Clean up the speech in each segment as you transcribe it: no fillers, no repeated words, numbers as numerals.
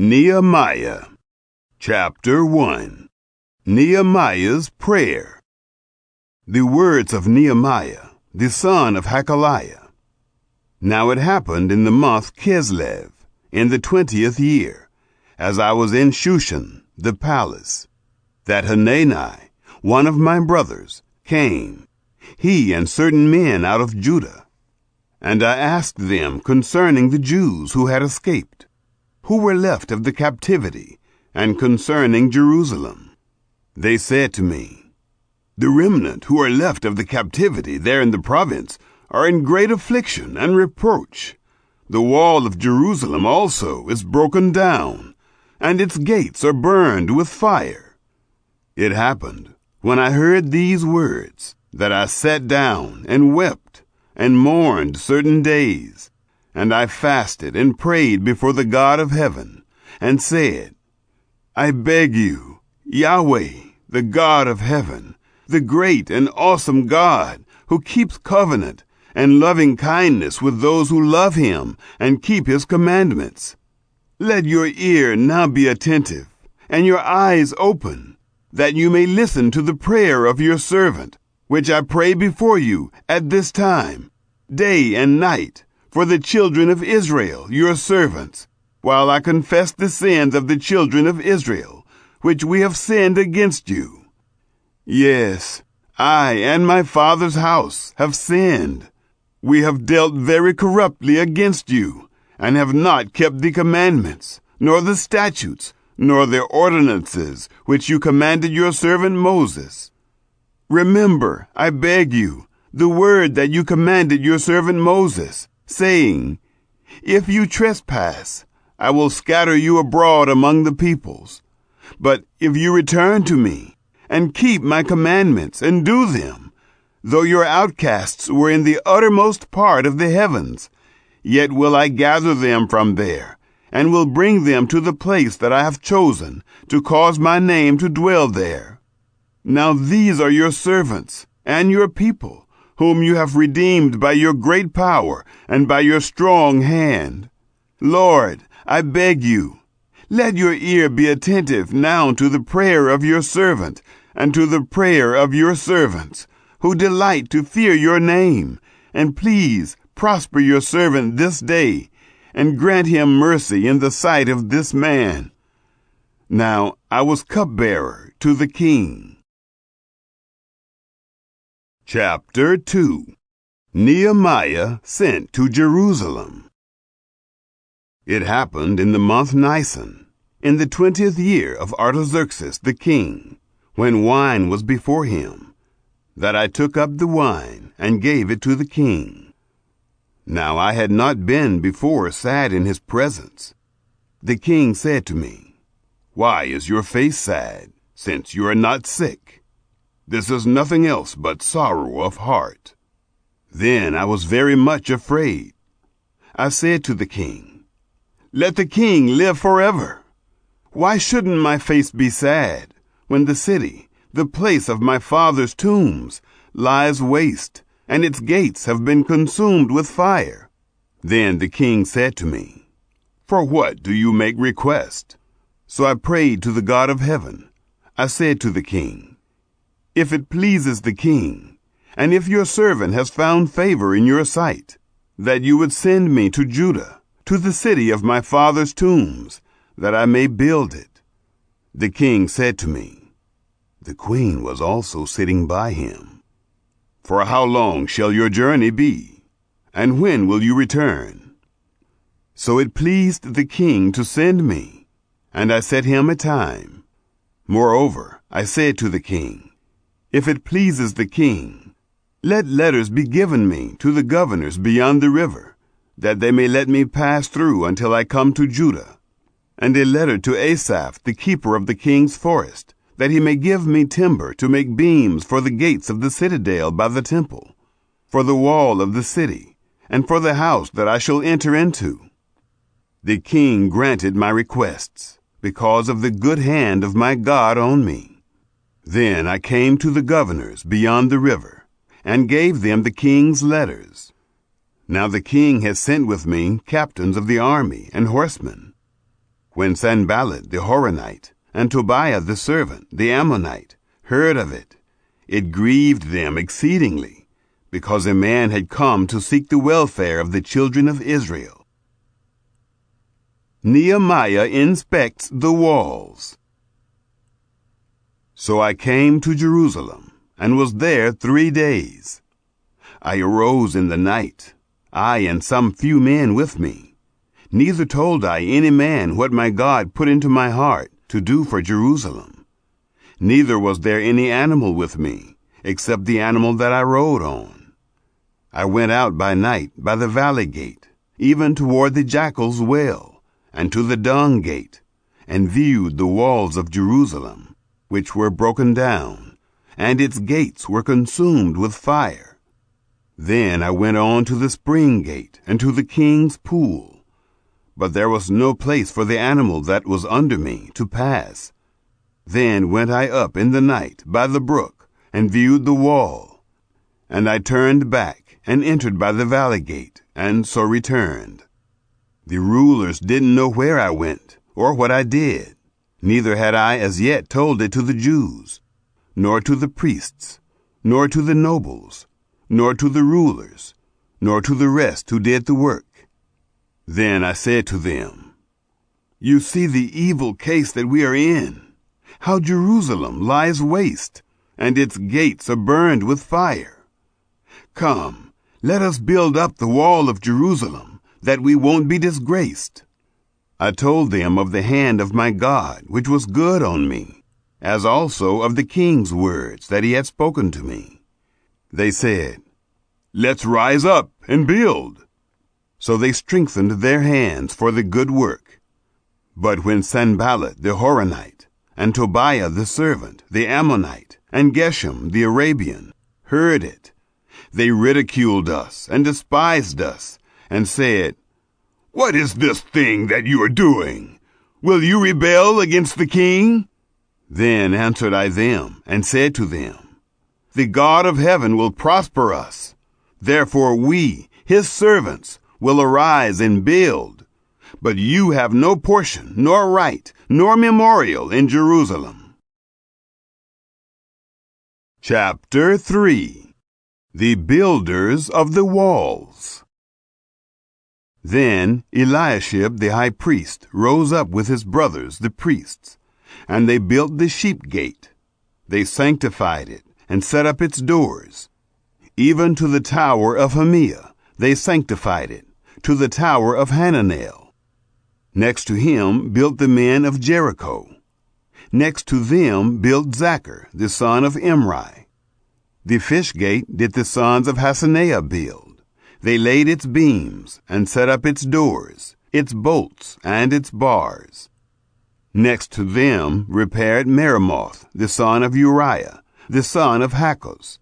Nehemiah, Chapter 1. Nehemiah's Prayer. The words of Nehemiah, the son of Hakaliah. Now it happened in the month Kislev, in the 20th year, as I was in Shushan, the palace, that Hanani, one of my brothers, came, he and certain men out of Judah. And I asked them concerning the Jews who had escaped, who were left of the captivity, and concerning Jerusalem. They said to me, The remnant who are left of the captivity there in the province are in great affliction and reproach. The wall of Jerusalem also is broken down, and its gates are burned with fire. It happened, when I heard these words, that I sat down and wept and mourned certain days. And I fasted and prayed before the God of heaven, and said, I beg you, Yahweh, the God of heaven, the great and awesome God, who keeps covenant and loving kindness with those who love him and keep his commandments. Let your ear now be attentive, and your eyes open, that you may listen to the prayer of your servant, which I pray before you at this time, day and night, for the children of Israel, your servants, while I confess the sins of the children of Israel, which we have sinned against you. Yes, I and my father's house have sinned. We have dealt very corruptly against you, and have not kept the commandments, nor the statutes, nor the ordinances which you commanded your servant Moses. Remember, I beg you, the word that you commanded your servant Moses, saying, If you trespass, I will scatter you abroad among the peoples. But if you return to me, and keep my commandments, and do them, though your outcasts were in the uttermost part of the heavens, yet will I gather them from there, and will bring them to the place that I have chosen, to cause my name to dwell there. Now these are your servants, and your people, whom you have redeemed by your great power and by your strong hand. Lord, I beg you, let your ear be attentive now to the prayer of your servant and to the prayer of your servants, who delight to fear your name, and please prosper your servant this day, and grant him mercy in the sight of this man. Now I was cupbearer to the king. Chapter 2. Nehemiah sent to Jerusalem. It happened in the month Nisan, in the 20th year of Artaxerxes the king, when wine was before him, that I took up the wine and gave it to the king. Now I had not been before sad in his presence. The king said to me, Why is your face sad, since you are not sick? This is nothing else but sorrow of heart. Then I was very much afraid. I said to the king, Let the king live forever. Why shouldn't my face be sad, when the city, the place of my father's tombs, lies waste, and its gates have been consumed with fire? Then the king said to me, For what do you make request? So I prayed to the God of heaven. I said to the king, If it pleases the king, and if your servant has found favor in your sight, that you would send me to Judah, to the city of my father's tombs, that I may build it. The king said to me, the queen was also sitting by him, For how long shall your journey be, and when will you return? So it pleased the king to send me, and I set him a time. Moreover, I said to the king, If it pleases the king, let letters be given me to the governors beyond the river, that they may let me pass through until I come to Judah, and a letter to Asaph, the keeper of the king's forest, that he may give me timber to make beams for the gates of the citadel by the temple, for the wall of the city, and for the house that I shall enter into. The king granted my requests, because of the good hand of my God on me. Then I came to the governors beyond the river, and gave them the king's letters. Now the king had sent with me captains of the army and horsemen. When Sanballat the Horonite and Tobiah the servant, the Ammonite, heard of it, it grieved them exceedingly, because a man had come to seek the welfare of the children of Israel. Nehemiah inspects the walls. So I came to Jerusalem, and was there 3 days. I arose in the night, I and some few men with me. Neither told I any man what my God put into my heart to do for Jerusalem. Neither was there any animal with me, except the animal that I rode on. I went out by night by the valley gate, even toward the jackal's well, and to the dung gate, and viewed the walls of Jerusalem, which were broken down, and its gates were consumed with fire. Then I went on to the spring gate, and to the king's pool. But there was no place for the animal that was under me to pass. Then went I up in the night by the brook, and viewed the wall. And I turned back, and entered by the valley gate, and so returned. The rulers didn't know where I went, or what I did. Neither had I as yet told it to the Jews, nor to the priests, nor to the nobles, nor to the rulers, nor to the rest who did the work. Then I said to them, You see the evil case that we are in, how Jerusalem lies waste, and its gates are burned with fire. Come, let us build up the wall of Jerusalem, that we won't be disgraced. I told them of the hand of my God, which was good on me, as also of the king's words that he had spoken to me. They said, Let's rise up and build. So they strengthened their hands for the good work. But when Sanballat the Horonite, and Tobiah the servant, the Ammonite, and Geshem the Arabian, heard it, they ridiculed us and despised us, and said, What is this thing that you are doing? Will you rebel against the king? Then answered I them, and said to them, The God of heaven will prosper us. Therefore we, his servants, will arise and build. But you have no portion, nor right, nor memorial in Jerusalem. Chapter 3. The Builders of the Walls. Then Eliashib the high priest rose up with his brothers the priests, and they built the sheep gate. They sanctified it, and set up its doors. Even to the tower of Hamiah they sanctified it, to the tower of Hananel. Next to him built the men of Jericho. Next to them built Zachar the son of Imri. The fish gate did the sons of Hasaneah build. They laid its beams, and set up its doors, its bolts, and its bars. Next to them repaired Meremoth the son of Uriah, the son of Hakkoz.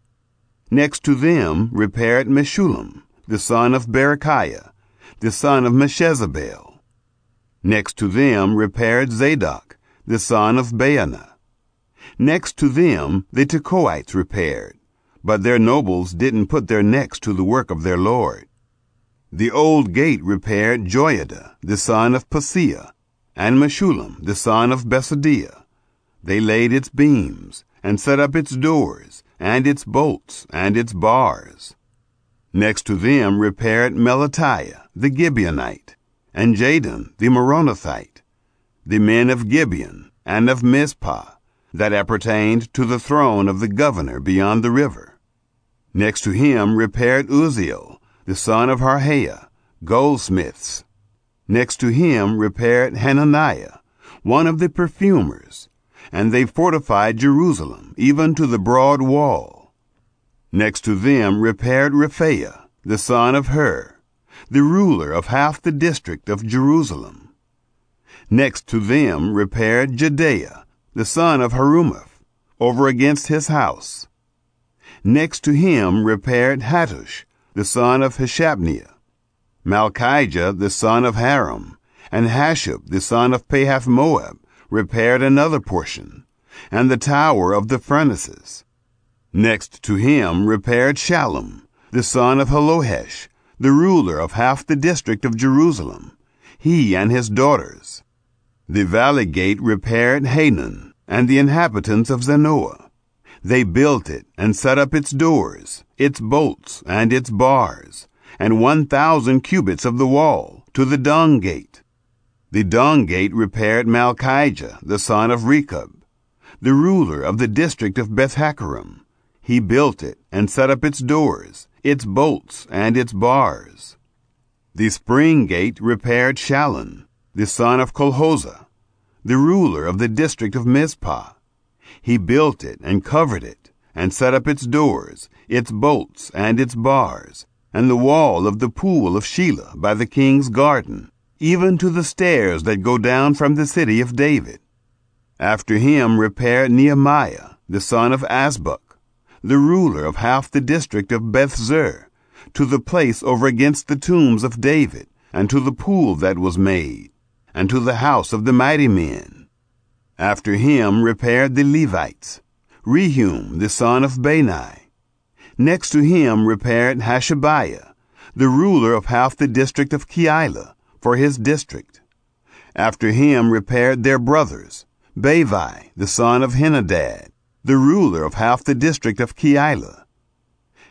Next to them repaired Meshullam, the son of Berechiah, the son of Meshezabel. Next to them repaired Zadok, the son of Baanah. Next to them the Tekoites repaired, but their nobles didn't put their necks to the work of their lord. The old gate repaired Joiada, the son of Paseah, and Meshullam, the son of Besadiah. They laid its beams, and set up its doors, and its bolts, and its bars. Next to them repaired Melatiah, the Gibeonite, and Jadon, the Meronothite, the men of Gibeon, and of Mizpah, that appertained to the throne of the governor beyond the river. Next to him repaired Uzziel, the son of Harhaiah, goldsmiths. Next to him repaired Hananiah, one of the perfumers, and they fortified Jerusalem, even to the broad wall. Next to them repaired Rephaiah, the son of Hur, the ruler of half the district of Jerusalem. Next to them repaired Jedaiah, the son of Harumaph, over against his house. Next to him repaired Hattush, the son of Hashabniah, Malchijah, the son of Haram, and Hashub, the son of Pahath-Moab, repaired another portion, and the tower of the furnaces. Next to him repaired Shallum, the son of Halohesh, the ruler of half the district of Jerusalem, he and his daughters. The valley gate repaired Hanun and the inhabitants of Zanoah. They built it and set up its doors, its bolts, and its bars, and 1,000 cubits of the wall, to the dung gate. The dung gate repaired Malchijah, the son of Rechab, the ruler of the district of Beth-Hakerem. He built it and set up its doors, its bolts, and its bars. The spring gate repaired Shallun, the son of Colhozah, the ruler of the district of Mizpah. He built it and covered it, and set up its doors, its bolts, and its bars, and the wall of the pool of Shelah by the king's garden, even to the stairs that go down from the city of David. After him repaired Nehemiah, the son of Azbuk, the ruler of half the district of Beth-zur, to the place over against the tombs of David, and to the pool that was made, and to the house of the mighty men. After him repaired the Levites, Rehum the son of Bani. Next to him repaired Hashabiah, the ruler of half the district of Keilah, for his district. After him repaired their brothers, Bavi the son of Henadad, the ruler of half the district of Keilah.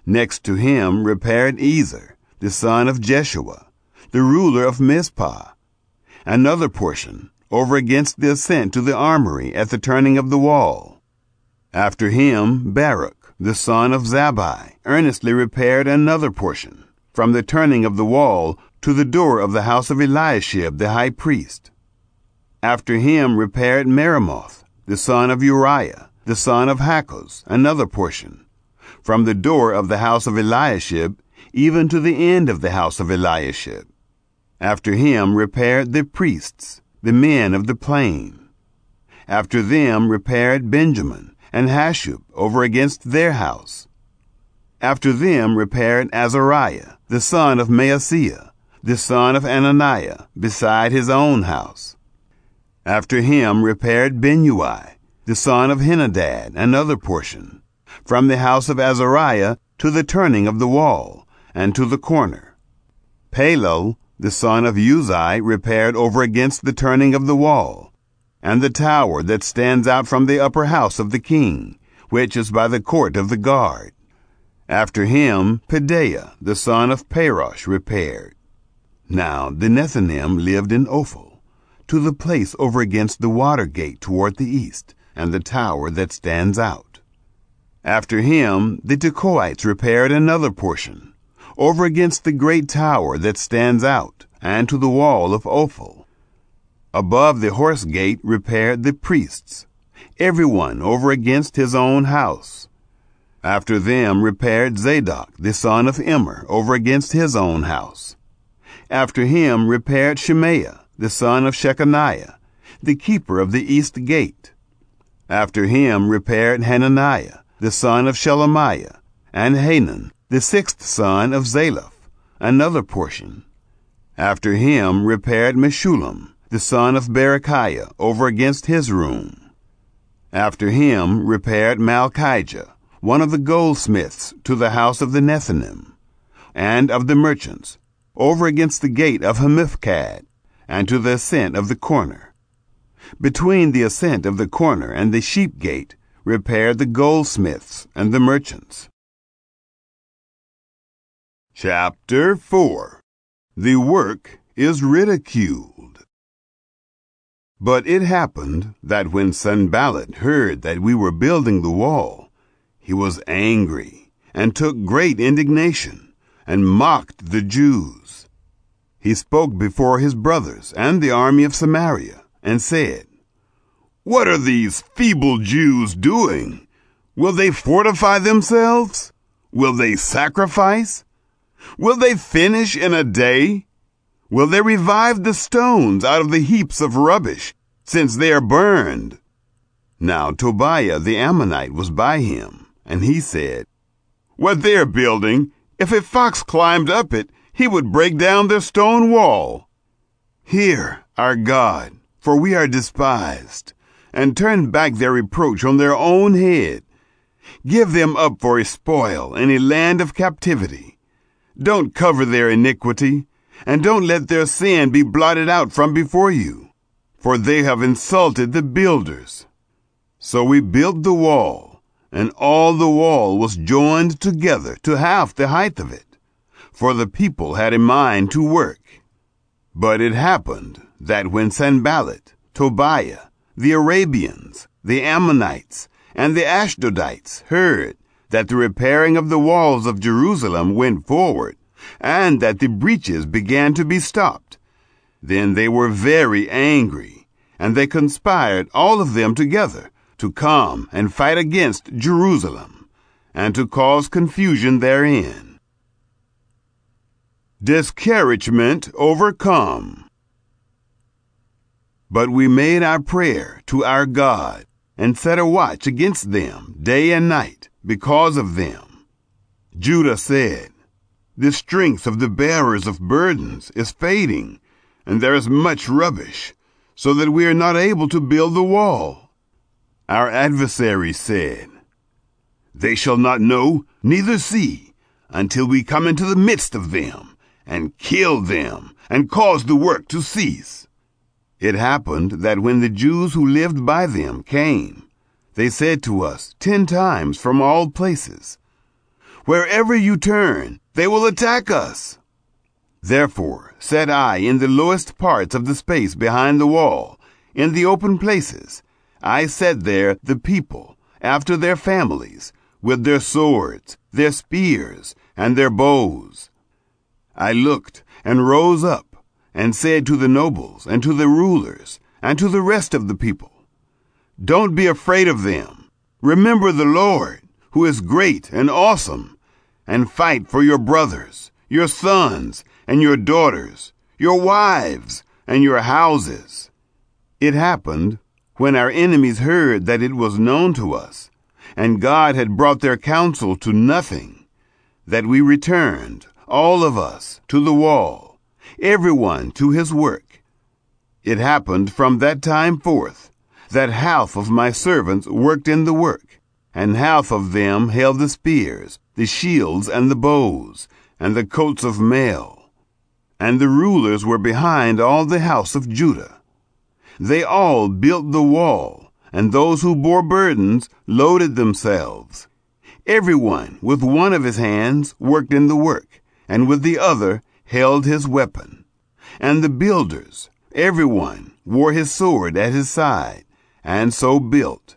Next to him repaired Ezer, the son of Jeshua, the ruler of Mizpah. Another portion, over against the ascent to the armory at the turning of the wall. After him Baruch, the son of Zabbai, earnestly repaired another portion, from the turning of the wall to the door of the house of Eliashib the high priest. After him repaired Meremoth, the son of Uriah, the son of Hakkoz, another portion, from the door of the house of Eliashib even to the end of the house of Eliashib. After him repaired the priests, the men of the plain. After them repaired Benjamin and Hashub over against their house. After them repaired Azariah, the son of Maaseiah, the son of Ananiah, beside his own house. After him repaired Binnui, the son of Henadad, another portion, from the house of Azariah to the turning of the wall, and to the corner. Palal, the son of Uzai, repaired over against the turning of the wall, and the tower that stands out from the upper house of the king, which is by the court of the guard. After him Pedaiah, the son of Parosh, repaired. Now the Nethinim lived in Ophel, to the place over against the water gate toward the east, and the tower that stands out. After him the Tekoites repaired another portion, over against the great tower that stands out, and to the wall of Ophel. Above the horse gate repaired the priests, every one over against his own house. After them repaired Zadok, the son of Immer, over against his own house. After him repaired Shemaiah, the son of Shechaniah, the keeper of the east gate. After him repaired Hananiah, the son of Shelemiah, and Hanan, the sixth son of Zalaph, another portion. After him repaired Meshullam, the son of Berechiah, over against his room. After him repaired Malchijah, one of the goldsmiths, to the house of the Nethinim, and of the merchants, over against the gate of Hamifkad, and to the ascent of the corner. Between the ascent of the corner and the sheep gate repaired the goldsmiths and the merchants. Chapter 4. The work is ridiculed. But it happened that when Sanballat heard that we were building the wall, he was angry and took great indignation and mocked the Jews. He spoke before his brothers and the army of Samaria and said, "What are these feeble Jews doing? Will they fortify themselves? Will they sacrifice? Will they finish in a day? Will they revive the stones out of the heaps of rubbish, since they are burned?" Now Tobiah the Ammonite was by him, and he said, "What they are building, if a fox climbed up it, he would break down their stone wall. Hear, our God, for we are despised, and turn back their reproach on their own head. Give them up for a spoil in a land of captivity. Don't cover their iniquity, and don't let their sin be blotted out from before you. for they have insulted the builders. So we built the wall, and all the wall was joined together to half the height of it, for the people had a mind to work. But it happened that when Sanballat, Tobiah, the Arabians, the Ammonites, and the Ashdodites heard that the repairing of the walls of Jerusalem went forward, and that the breaches began to be stopped, then they were very angry, and they conspired, all of them together, to come and fight against Jerusalem, and to cause confusion therein. Discouragement overcome. But we made our prayer to our God, and set a watch against them day and night because of them. Judah said, "The strength of the bearers of burdens is fading, and there is much rubbish, so that we are not able to build the wall." Our adversaries said, "They shall not know, neither see, until we come into the midst of them, and kill them, and cause the work to cease." It happened that when the Jews who lived by them came, they said to us 10 times from all places, "Wherever you turn, they will attack us." Therefore said I, in the lowest parts of the space behind the wall, in the open places, I set there the people, after their families, with their swords, their spears, and their bows. I looked and rose up, and said to the nobles, and to the rulers, and to the rest of the people, "Don't be afraid of them. Remember the Lord, who is great and awesome, and fight for your brothers, your sons, and your daughters, your wives, and your houses." It happened, when our enemies heard that it was known to us, and God had brought their counsel to nothing, that we returned, all of us, to the wall, everyone to his work. It happened from that time forth, that half of my servants worked in the work, and half of them held the spears, the shields, and the bows, and the coats of mail. And the rulers were behind all the house of Judah. They all built the wall, and those who bore burdens loaded themselves. Everyone with one of his hands worked in the work, and with the other held his weapon. And the builders, everyone, wore his sword at his side, and so built.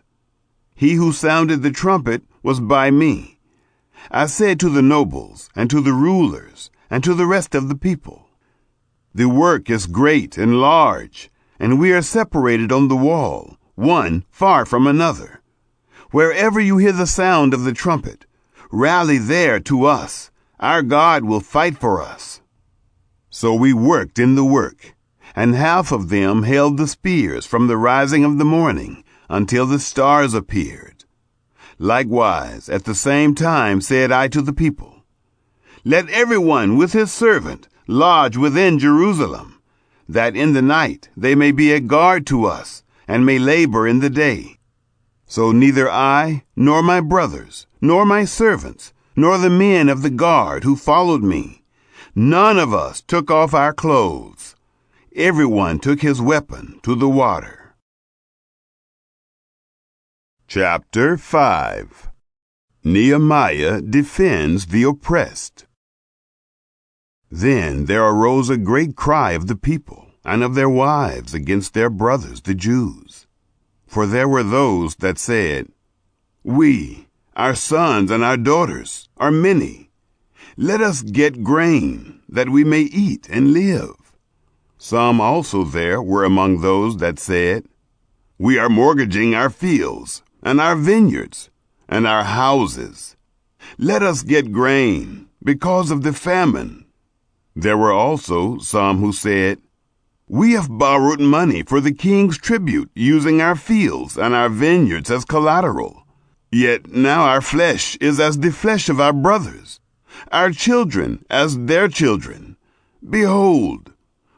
He who sounded the trumpet was by me. I said to the nobles, and to the rulers, and to the rest of the people, "The work is great and large, and we are separated on the wall, one far from another. Wherever you hear the sound of the trumpet, rally there to us. Our God will fight for us." So we worked in the work, and half of them held the spears from the rising of the morning until the stars appeared. Likewise, at the same time said I to the people, "Let everyone with his servant lodge within Jerusalem, that in the night they may be a guard to us, and may labor in the day." So neither I, nor my brothers, nor my servants, nor the men of the guard who followed me, none of us took off our clothes. Everyone took his weapon to the water. Chapter 5. Nehemiah defends the oppressed. Then there arose a great cry of the people and of their wives against their brothers the Jews. For there were those that said, "We, our sons and our daughters, are many. Let us get grain, that we may eat and live." Some also there were among those that said, "We are mortgaging our fields, and our vineyards, and our houses. Let us get grain, because of the famine." There were also some who said, "We have borrowed money for the king's tribute, using our fields and our vineyards as collateral. Yet now our flesh is as the flesh of our brothers, our children as their children. Behold,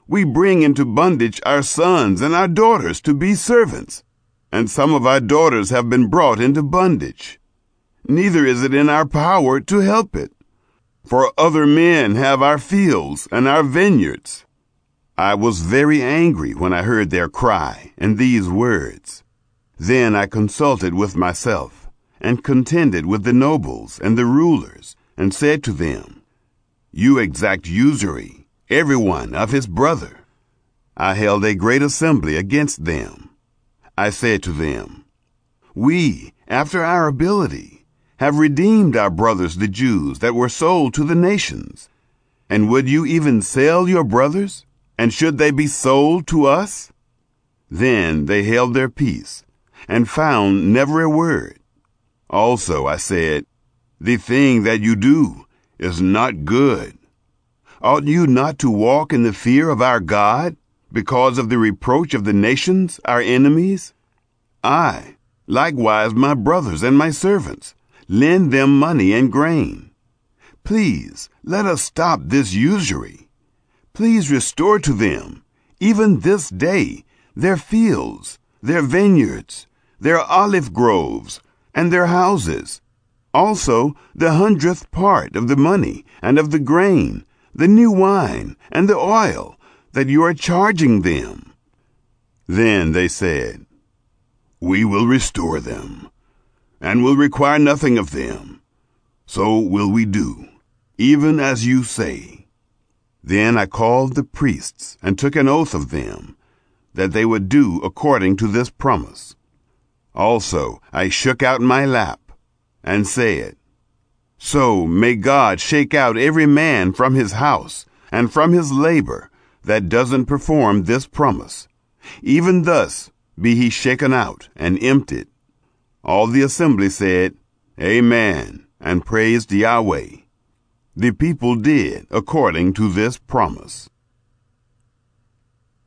we bring into bondage our sons and our daughters to be servants, and some of our daughters have been brought into bondage. Neither is it in our power to help it, for other men have our fields and our vineyards." I was very angry when I heard their cry and these words. Then I consulted with myself, and contended with the nobles and the rulers, and said to them, You exact usury, every one of his brother. I held a great assembly against them. I said to them, We, after our ability, have redeemed our brothers the Jews that were sold to the nations. And would you even sell your brothers? And should they be sold to us? Then they held their peace, and found never a word. Also I said, The thing that you do is not good. Ought you not to walk in the fear of our God, because of the reproach of the nations, our enemies? I, likewise my brothers and my servants, lend them money and grain. Please, let us stop this usury. Please restore to them, even this day, their fields, their vineyards, their olive groves, and their houses. Also the 100th part of the money and of the grain, the new wine and the oil that you are charging them. Then they said, We will restore them, and will require nothing of them. So will we do, even as you say. Then I called the priests and took an oath of them, that they would do according to this promise. Also I shook out my lap, and said, So may God shake out every man from his house and from his labor that doesn't perform this promise. Even thus be he shaken out and emptied. All the assembly said, Amen, and praised Yahweh. The people did according to this promise.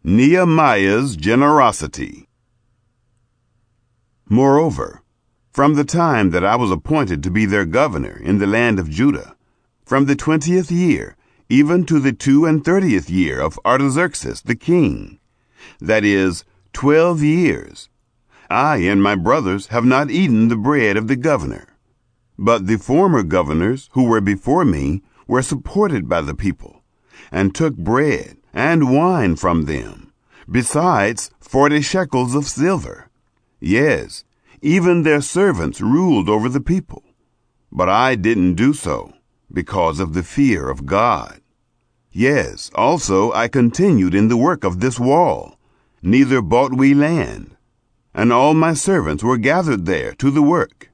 Nehemiah's generosity. Moreover, from the time that I was appointed to be their governor in the land of Judah, from the 20th year even to the 32nd year of Artaxerxes the king, that is, 12 years, I and my brothers have not eaten the bread of the governor. But the former governors who were before me were supported by the people, and took bread and wine from them, besides 40 shekels of silver. Yes, even their servants ruled over the people. But I didn't do so, because of the fear of God. Yes, also I continued in the work of this wall, neither bought we land, and all my servants were gathered there to the work.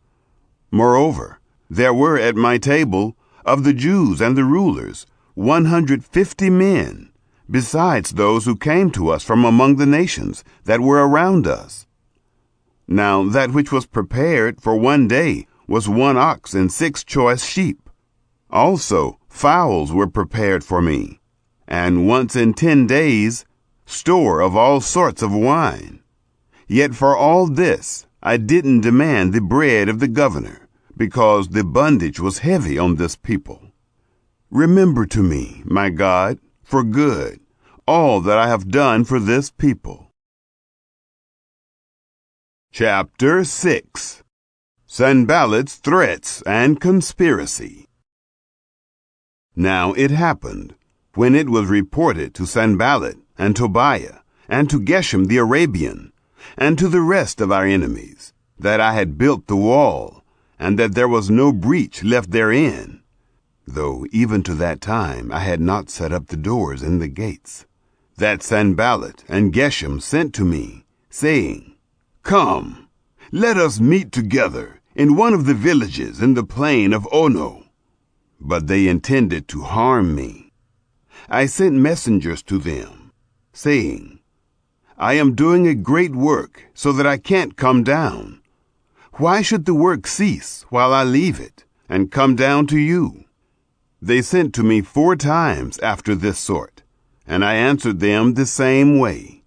Moreover, there were at my table, of the Jews and the rulers, 150 men, besides those who came to us from among the nations that were around us. Now that which was prepared for one day was 1 ox and 6 choice sheep. Also fowls were prepared for me, and once in 10 days, store of all sorts of wine. Yet for all this I didn't demand the bread of the governor, because the bondage was heavy on this people. Remember to me, my God, for good, all that I have done for this people. Chapter 6. Sanballat's Threats and Conspiracy. Now it happened, when it was reported to Sanballat and Tobiah, and to Geshem the Arabian, and to the rest of our enemies, that I had built the wall, and that there was no breach left therein, though even to that time I had not set up the doors and the gates, that Sanballat and Geshem sent to me, saying, Come, let us meet together in one of the villages in the plain of Ono. But they intended to harm me. I sent messengers to them, saying, I am doing a great work, so that I can't come down. Why should the work cease while I leave it, and come down to you? They sent to me 4 times after this sort, and I answered them the same way.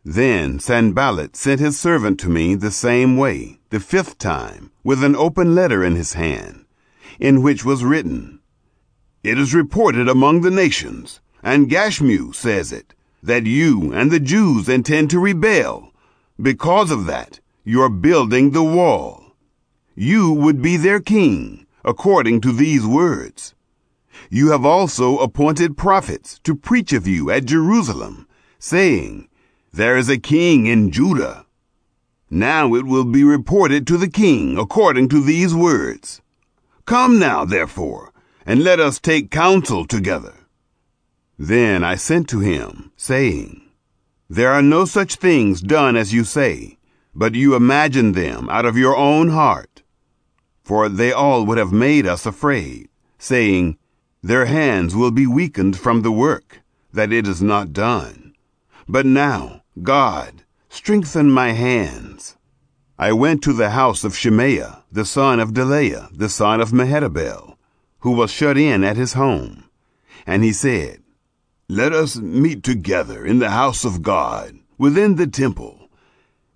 Then Sanballat sent his servant to me the same way, the 5th time, with an open letter in his hand, in which was written, It is reported among the nations, and Gashmu says it, that you and the Jews intend to rebel. Because of that, you're building the wall. You would be their king, according to these words. You have also appointed prophets to preach of you at Jerusalem, saying, There is a king in Judah. Now it will be reported to the king according to these words. Come now, therefore, and let us take counsel together. Then I sent to him, saying, There are no such things done as you say, but you imagine them out of your own heart. For they all would have made us afraid, saying, Their hands will be weakened from the work, that it is not done. But now, God, strengthen my hands. I went to the house of Shemaiah, the son of Delaiah, the son of Mehetabel, who was shut in at his home. And he said, Let us meet together in the house of God, within the temple,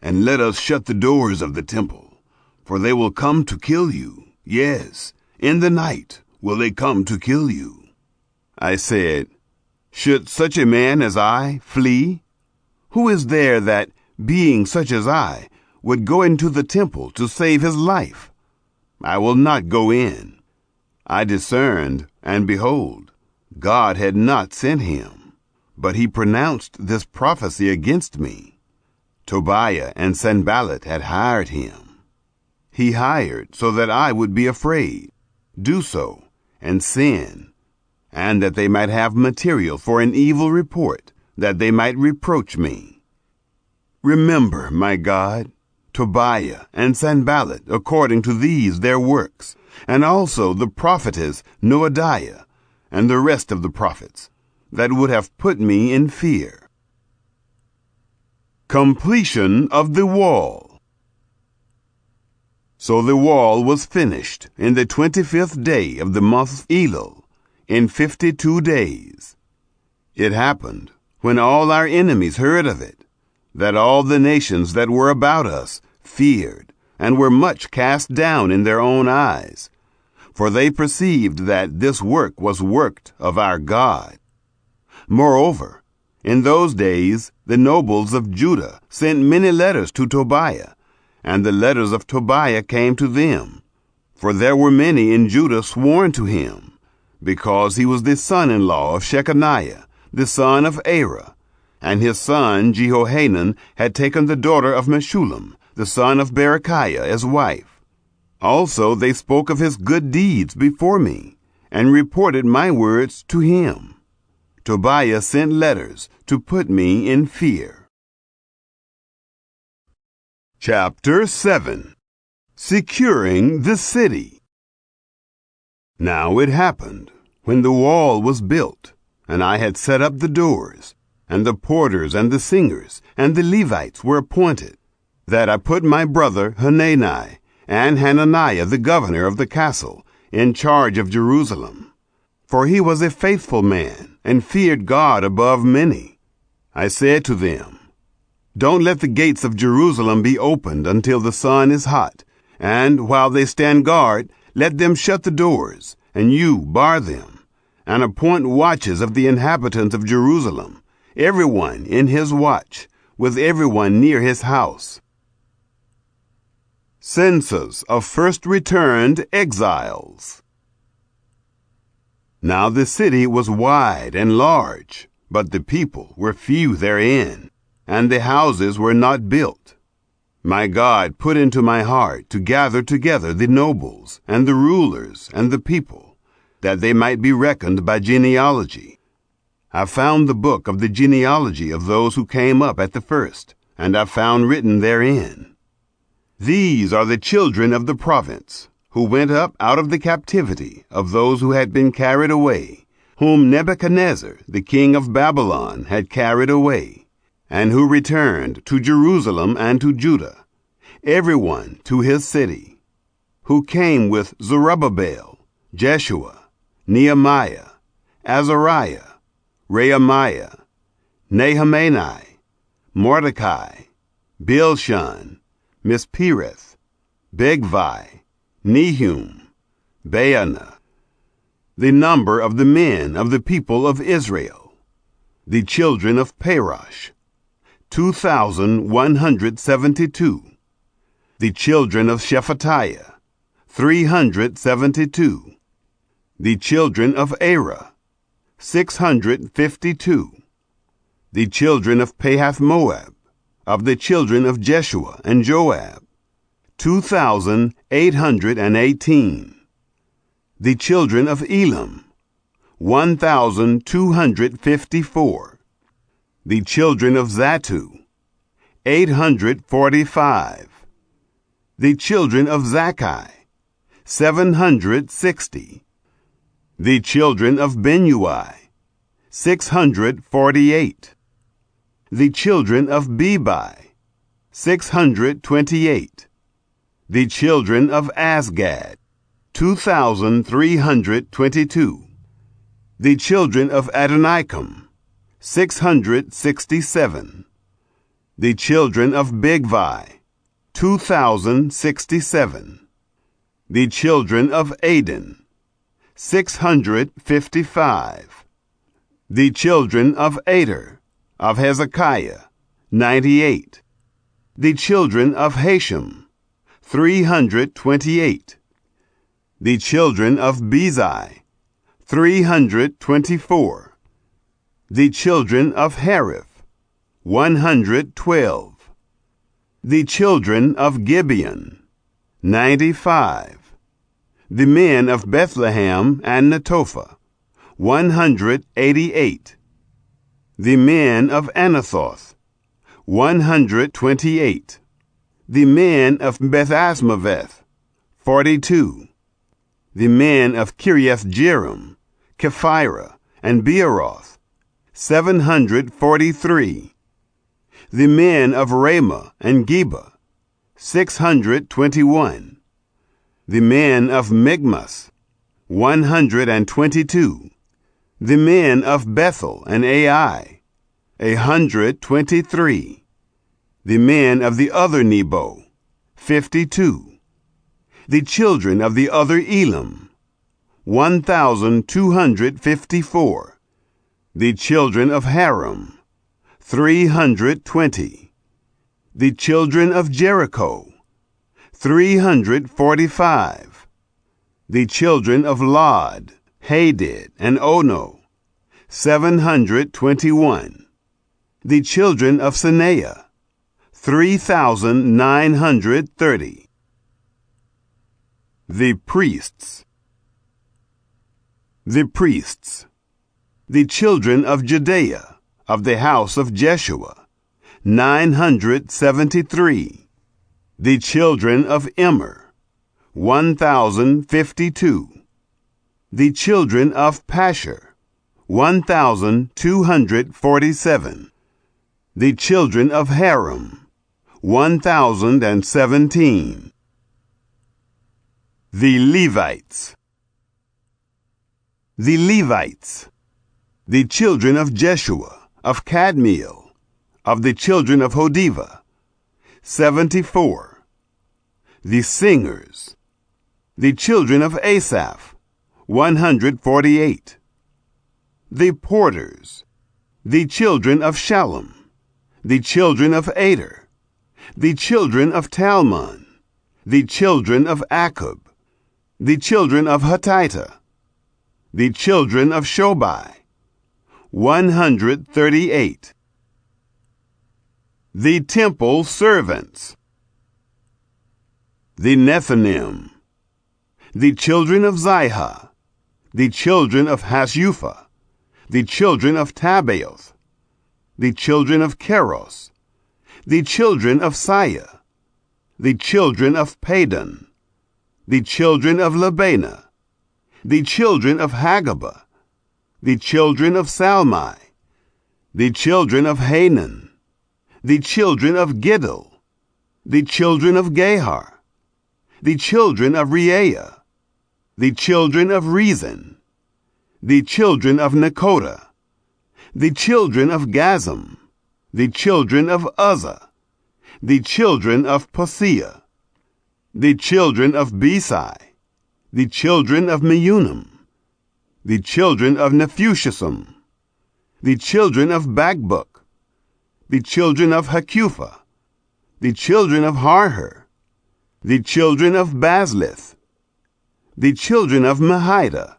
and let us shut the doors of the temple, for they will come to kill you. Yes, in the night will they come to kill you. I said, Should such a man as I flee? Who is there that, being such as I, would go into the temple to save his life? I will not go in. I discerned, and behold, God had not sent him, but he pronounced this prophecy against me. Tobiah and Sanballat had hired him. He hired so that I would be afraid, do so, and sin, and that they might have material for an evil report, that they might reproach me. Remember, my God, Tobiah and Sanballat according to these their works, and also the prophetess Noadiah, and the rest of the prophets, that would have put me in fear. Completion of the wall. So the wall was finished in the 25th day of the month of Elul, in 52 days. It happened, when all our enemies heard of it, that all the nations that were about us feared, and were much cast down in their own eyes, for they perceived that this work was worked of our God. Moreover, in those days the nobles of Judah sent many letters to Tobiah, and the letters of Tobiah came to them, for there were many in Judah sworn to him, because he was the son-in-law of Shechaniah, the son of Arah, and his son Jehohanan had taken the daughter of Meshullam, the son of Berechiah, as wife. Also they spoke of his good deeds before me, and reported my words to him. Tobiah sent letters to put me in fear. Chapter 7. Securing the City. Now it happened, when the wall was built, and I had set up the doors, and the porters and the singers and the Levites were appointed, that I put my brother Hanani and Hananiah the governor of the castle in charge of Jerusalem. For he was a faithful man, and feared God above many. I said to them, Don't let the gates of Jerusalem be opened until the sun is hot, and while they stand guard, let them shut the doors, and you bar them, and appoint watches of the inhabitants of Jerusalem, everyone in his watch, with everyone near his house. Census of first returned exiles. Now the city was wide and large, but the people were few therein, and the houses were not built. My God put into my heart to gather together the nobles, and the rulers, and the people, that they might be reckoned by genealogy. I found the book of the genealogy of those who came up at the first, and I found written therein, These are the children of the province, who went up out of the captivity of those who had been carried away, whom Nebuchadnezzar, the king of Babylon, had carried away, and who returned to Jerusalem and to Judah, everyone to his city, who came with Zerubbabel, Jeshua, Nehemiah, Azariah, Rehemiah, Nehemiah, Mordecai, Bilshan, Mispereth, Bigvai, Nehum, Baanah, the number of the men of the people of Israel, the children of Parosh, 2,172, the children of Shephatiah, 372, The children of Era, 652. The children of Pahath-Moab, of the children of Jeshua and Joab, 2,818. The children of Elam, 1,254. The children of Zattu, 845. The children of Zakkai, 760. The children of Benui, 648. The children of Bebai, 628. The children of Asgad, 2,322. The children of Adonikam, 667. The children of Bigvai, 2,067. The children of Aden, 655. The children of Ader, of Hezekiah, 98. The children of Hashem, 328. The children of Bezai, 324. The children of Hariph, 112. The children of Gibeon, 95. The men of Bethlehem and Netophah, 188. The men of Anathoth, 128. The men of Beth-Asmaveth, 42. The men of Kiriath-Jearim, Kephirah, and Beeroth, 743. The men of Ramah and Geba, 621. The men of Michmas, 122. The men of Bethel and Ai, 123. The men of the other Nebo, 52. The children of the other Elam, 1,254. The children of Haram, 320. The children of Jericho, 345. The children of Lod, Hadid, and Ono, 721. The children of Sineah, 3,930. The priests. The priests. The children of Judea, of the house of Jeshua, 973. The children of Immer, 1,052. The children of Pashur, 1,247. The children of Haram, 1,017. The Levites. The Levites. The children of Jeshua, of Kadmiel, of the children of Hodiva, 74. The singers. The children of Asaph, 148. The porters. The children of Shallum. The children of Ader. The children of Talmon. The children of Akub. The children of Hatita. The children of Shobai, 138. The temple servants. The Nethinim. The children of Ziha. The children of Hashupha. The children of Tabaoth. The children of Keros. The children of Siah. The children of Padon. The children of Labana. The children of Hagabah. The children of Salmai. The children of Hanan. The children of Giddel. The children of Gahar. The children of Reaiah. The children of Rezin. The children of Nekoda. The children of Gazam. The children of Uzzah. The children of Paseah. The children of Besai. The children of Meunim. The children of Nephushism. The children of Bagbuk. The children of Hakupha. The children of Harher. The children of Baslith. The children of Mahida.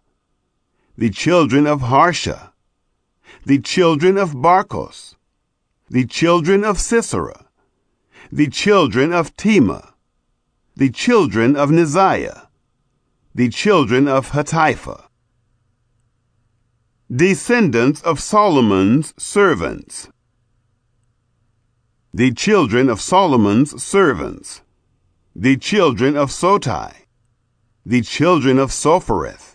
the children of Harsha, the children of Barkos, the children of Sisera, the children of Tema, the children of Neziah, the children of Hatipha. Descendants of Solomon's servants. The children of Solomon's servants, the children of Sotai, the children of Sophereth,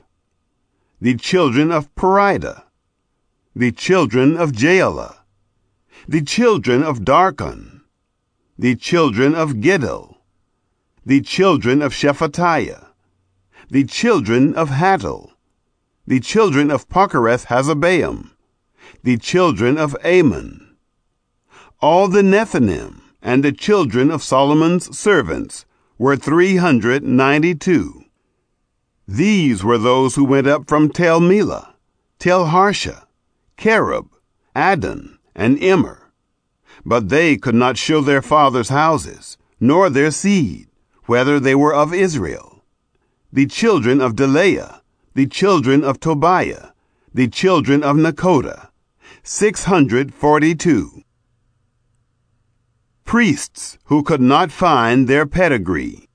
the children of Perida, the children of Jaala, the children of Darkon, the children of Giddel, the children of Shephatiah, the children of Hattil, the children of Pochereth Hazabaim, the children of Ammon. All the Nethinim and the children of Solomon's servants were 392. These were those who went up from Tel Melah, Tel Harsha, Kerub, Adon, and Immer. But they could not show their fathers' houses, nor their seed, whether they were of Israel. The children of Delaiah, the children of Tobiah, the children of Nekoda, 642. Priests who could not find their pedigree.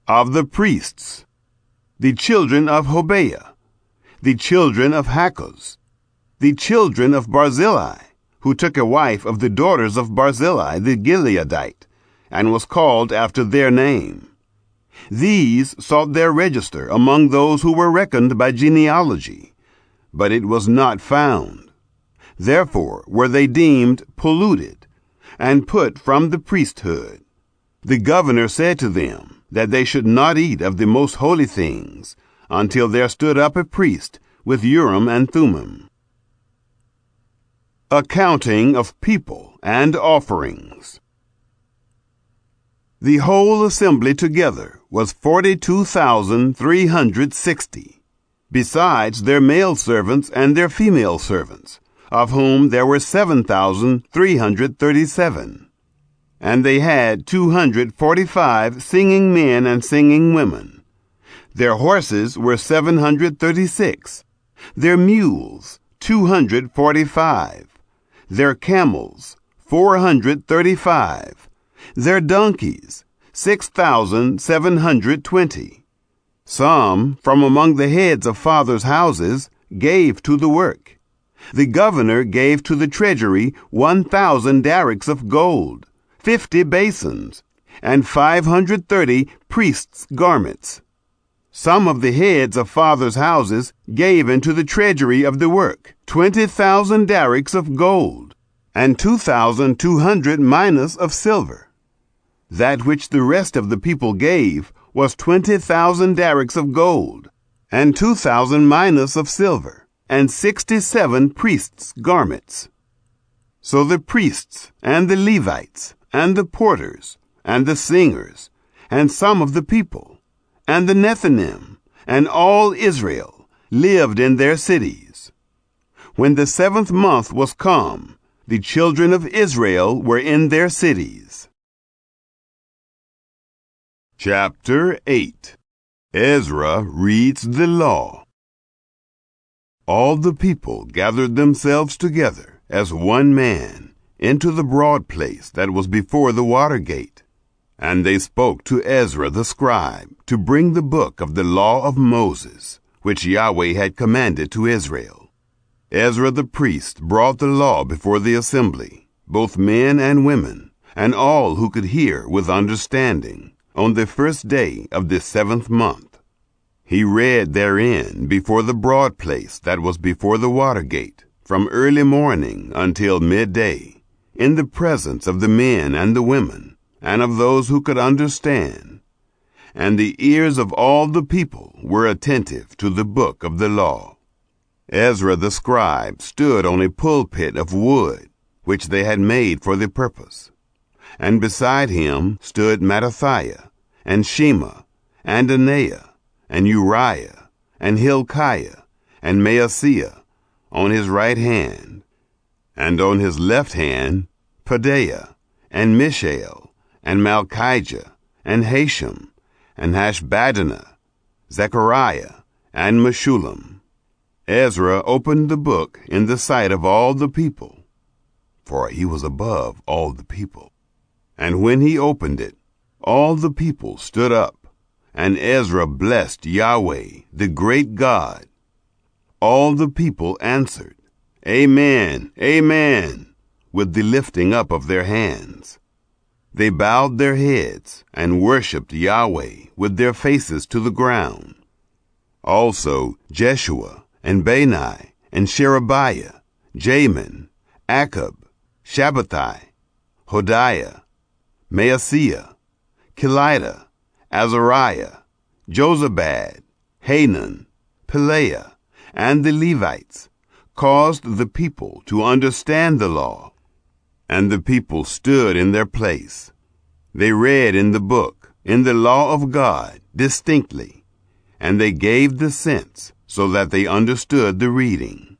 Of the priests, the children of Hobaiah, the children of Hakkoz, the children of Barzillai, who took a wife of the daughters of Barzillai the Gileadite, and was called after their name. These sought their register among those who were reckoned by genealogy, but it was not found. Therefore were they deemed polluted, and put from the priesthood. The governor said to them that they should not eat of the most holy things, until there stood up a priest with Urim and Thummim. Accounting of people and offerings. The whole assembly together was 42,360, besides their male servants and their female servants, of whom there were 7,337. And they had 245 singing men and singing women. Their horses were 736, their mules 245, their camels 435, their donkeys 6,720. Some from among the heads of fathers' houses gave to the work. The governor gave to the treasury 1,000 darics of gold, 50 basins, and 530 priests' garments. Some of the heads of fathers' houses gave into the treasury of the work 20,000 darics of gold, and 2,200 minas of silver. That which the rest of the people gave was 20,000 darics of gold, and 2,000 minas of silver, and 67 priests' garments. So the priests, and the Levites, and the porters, and the singers, and some of the people, and the Nethinim, and all Israel, lived in their cities. When the 7th month was come, the children of Israel were in their cities. Chapter 8. Ezra reads the law. All the people gathered themselves together as one man into the broad place that was before the water gate. And they spoke to Ezra the scribe to bring the book of the law of Moses, which Yahweh had commanded to Israel. Ezra the priest brought the law before the assembly, both men and women, and all who could hear with understanding, on the first day of the 7th month. He read therein before the broad place that was before the water gate, from early morning until midday, in the presence of the men and the women, and of those who could understand. And the ears of all the people were attentive to the book of the law. Ezra the scribe stood on a pulpit of wood, which they had made for the purpose. And beside him stood Mattithiah, and Shema, and Anaiah, and Uriah, and Hilkiah, and Maaseiah, on his right hand, and on his left hand Pedaiah, and Mishael, and Malchijah, and Hashem, and Hashbaddanah, Zechariah, and Meshullam. Ezra opened the book in the sight of all the people, for he was above all the people. And when he opened it, all the people stood up, and Ezra blessed Yahweh, the great God. All the people answered, Amen, Amen, with the lifting up of their hands. They bowed their heads and worshipped Yahweh with their faces to the ground. Also Jeshua and Bani and Sherebiah, Jamin, Akab, Shabbatai, Hodiah, Maaseiah, Kelita, Azariah, Jozabad, Hanan, Pelaiah, and the Levites caused the people to understand the law, and the people stood in their place. They read in the book, in the law of God, distinctly, and they gave the sense so that they understood the reading.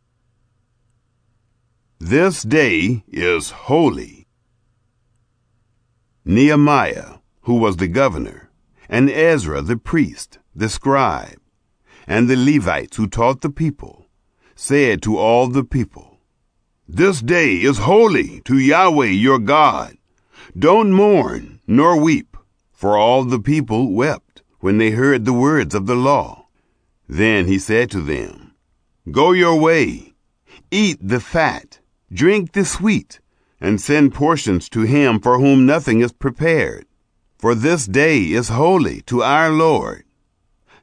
This day is holy. Nehemiah, who was the governor, and Ezra the priest, the scribe, and the Levites who taught the people, said to all the people, This day is holy to Yahweh your God. Don't mourn nor weep, for all the people wept when they heard the words of the law. Then he said to them, Go your way, eat the fat, drink the sweet, and send portions to him for whom nothing is prepared. For this day is holy to our Lord.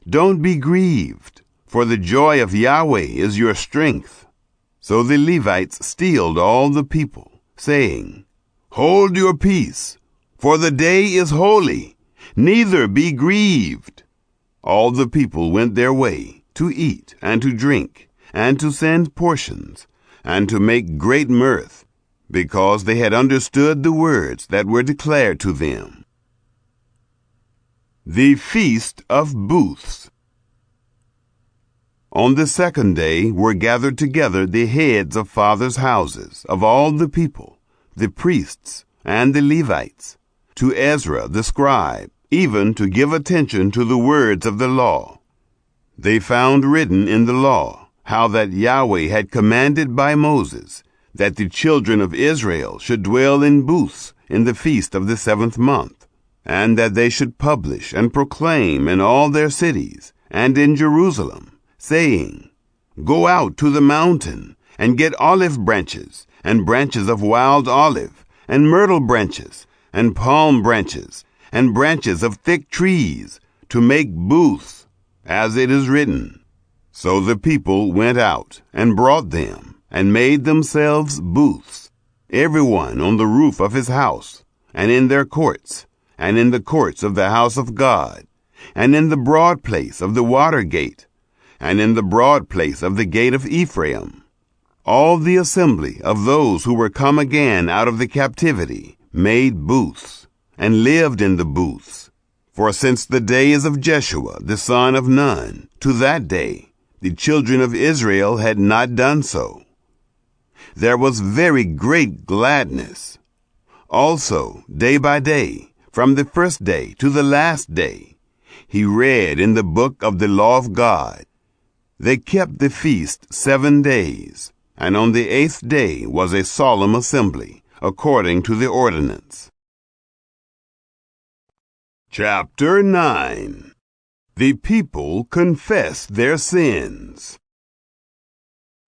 Don't be grieved, for the joy of Yahweh is your strength. So the Levites stilled all the people, saying, Hold your peace, for the day is holy, neither be grieved. All the people went their way to eat and to drink, and to send portions, and to make great mirth, because they had understood the words that were declared to them. The Feast of Booths. On the second day were gathered together the heads of fathers' houses of all the people, the priests and the Levites, to Ezra the scribe, even to give attention to the words of the law. They found written in the law how that Yahweh had commanded by Moses that the children of Israel should dwell in booths in the feast of the 7th month, and that they should publish and proclaim in all their cities and in Jerusalem, saying, Go out to the mountain and get olive branches and branches of wild olive and myrtle branches and palm branches and branches of thick trees to make booths, as it is written. So the people went out and brought them and made themselves booths, everyone on the roof of his house, and in their courts, and in the courts of the house of God, and in the broad place of the water gate, and in the broad place of the gate of Ephraim. All the assembly of those who were come again out of the captivity made booths, and lived in the booths. For since the days of Jeshua the son of Nun to that day, the children of Israel had not done so. There was very great gladness. Also, day by day, from the first day to the last day, he read in the book of the law of God. They kept the feast 7 days, and on the 8th day was a solemn assembly, according to the ordinance. Chapter 9. The people confess their sins.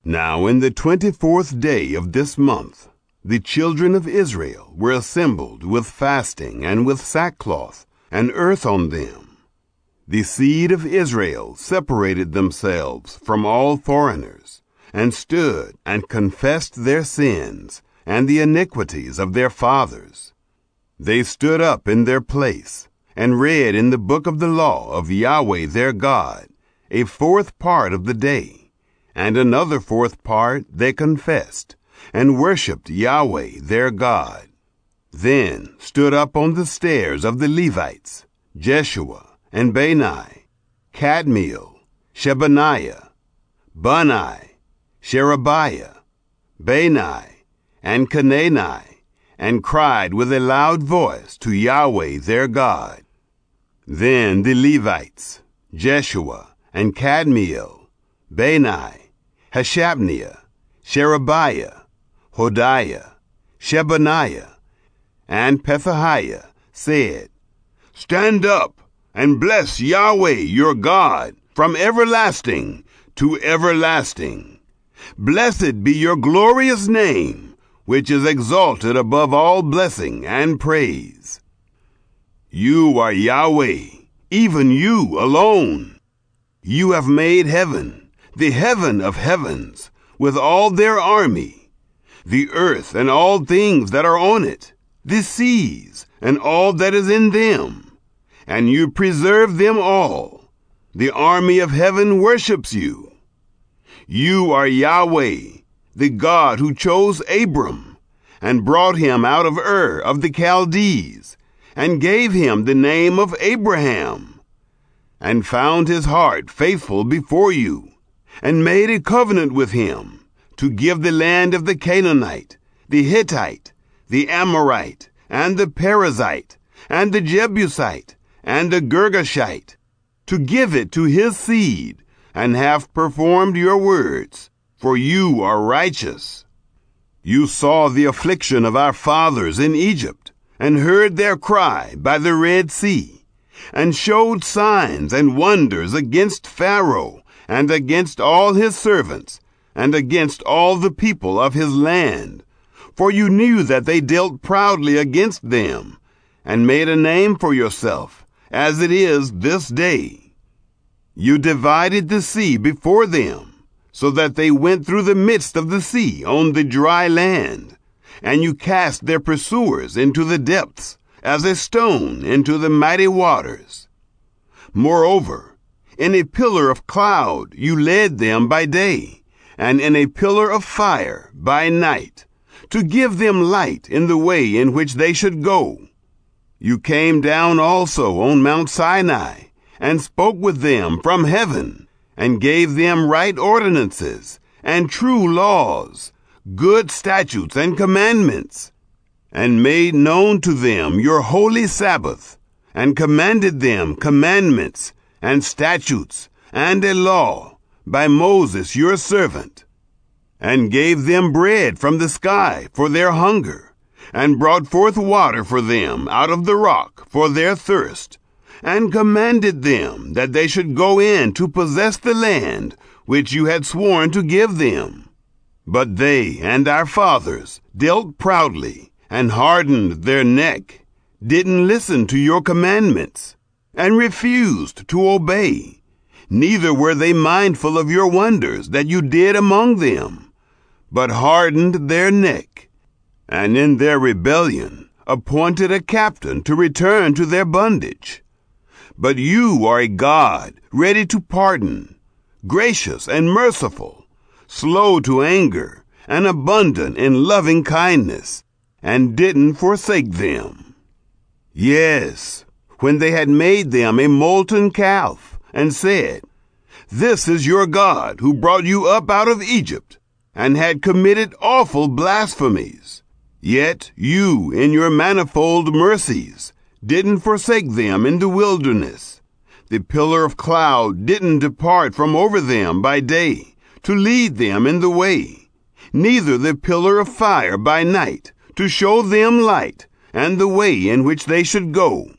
Now in the 24th day of this month, the children of Israel were assembled with fasting and with sackcloth and earth on them. The seed of Israel separated themselves from all foreigners, and stood and confessed their sins and the iniquities of their fathers. They stood up in their place, and read in the book of the law of Yahweh their God, a 4th part of the day, and another 4th part they confessed, and worshipped Yahweh their God. Then stood up on the stairs of the Levites, Jeshua, and Bani, Kadmiel, Shebaniah, Bunai, Sherebiah, Bani, and Canaani, and cried with a loud voice to Yahweh their God. Then the Levites, Jeshua, and Kadmiel, Bani, Hashabniah, Sherebiah, Hodiah, Shebaniah, and Pethahiah, said, "Stand up and bless Yahweh your God from everlasting to everlasting. Blessed be your glorious name, which is exalted above all blessing and praise. You are Yahweh, even you alone. You have made heaven, the heaven of heavens, with all their army, the earth and all things that are on it, the seas and all that is in them, and you preserve them all. The army of heaven worships you. You are Yahweh, the God who chose Abram, and brought him out of Ur of the Chaldees, and gave him the name of Abraham, and found his heart faithful before you, and made a covenant with him, to give the land of the Canaanite, the Hittite, the Amorite, and the Perizzite, and the Jebusite, and the Girgashite, to give it to his seed, and have performed your words, for you are righteous. You saw the affliction of our fathers in Egypt, and heard their cry by the Red Sea, and showed signs and wonders against Pharaoh, and against all his servants, and against all the people of his land. For you knew that they dealt proudly against them, and made a name for yourself, as it is this day. You divided the sea before them, so that they went through the midst of the sea on the dry land, and you cast their pursuers into the depths, as a stone into the mighty waters. Moreover, in a pillar of cloud you led them by day, and in a pillar of fire by night, to give them light in the way in which they should go. You came down also on Mount Sinai, and spoke with them from heaven, and gave them right ordinances, and true laws, good statutes and commandments, and made known to them your holy Sabbath, and commanded them commandments, and statutes, and a law, by Moses your servant, and gave them bread from the sky for their hunger, and brought forth water for them out of the rock for their thirst, and commanded them that they should go in to possess the land which you had sworn to give them. But they and our fathers dealt proudly, and hardened their neck, didn't listen to your commandments, and refused to obey. Neither were they mindful of your wonders that you did among them, but hardened their neck, and in their rebellion appointed a captain to return to their bondage. But you are a God ready to pardon, gracious and merciful, slow to anger, and abundant in loving kindness, and didn't forsake them. Yes, when they had made them a molten calf, and said, "This is your God who brought you up out of Egypt," and had committed awful blasphemies, yet you, in your manifold mercies, didn't forsake them in the wilderness. The pillar of cloud didn't depart from over them by day, to lead them in the way, neither the pillar of fire by night, to show them light, and the way in which they should go.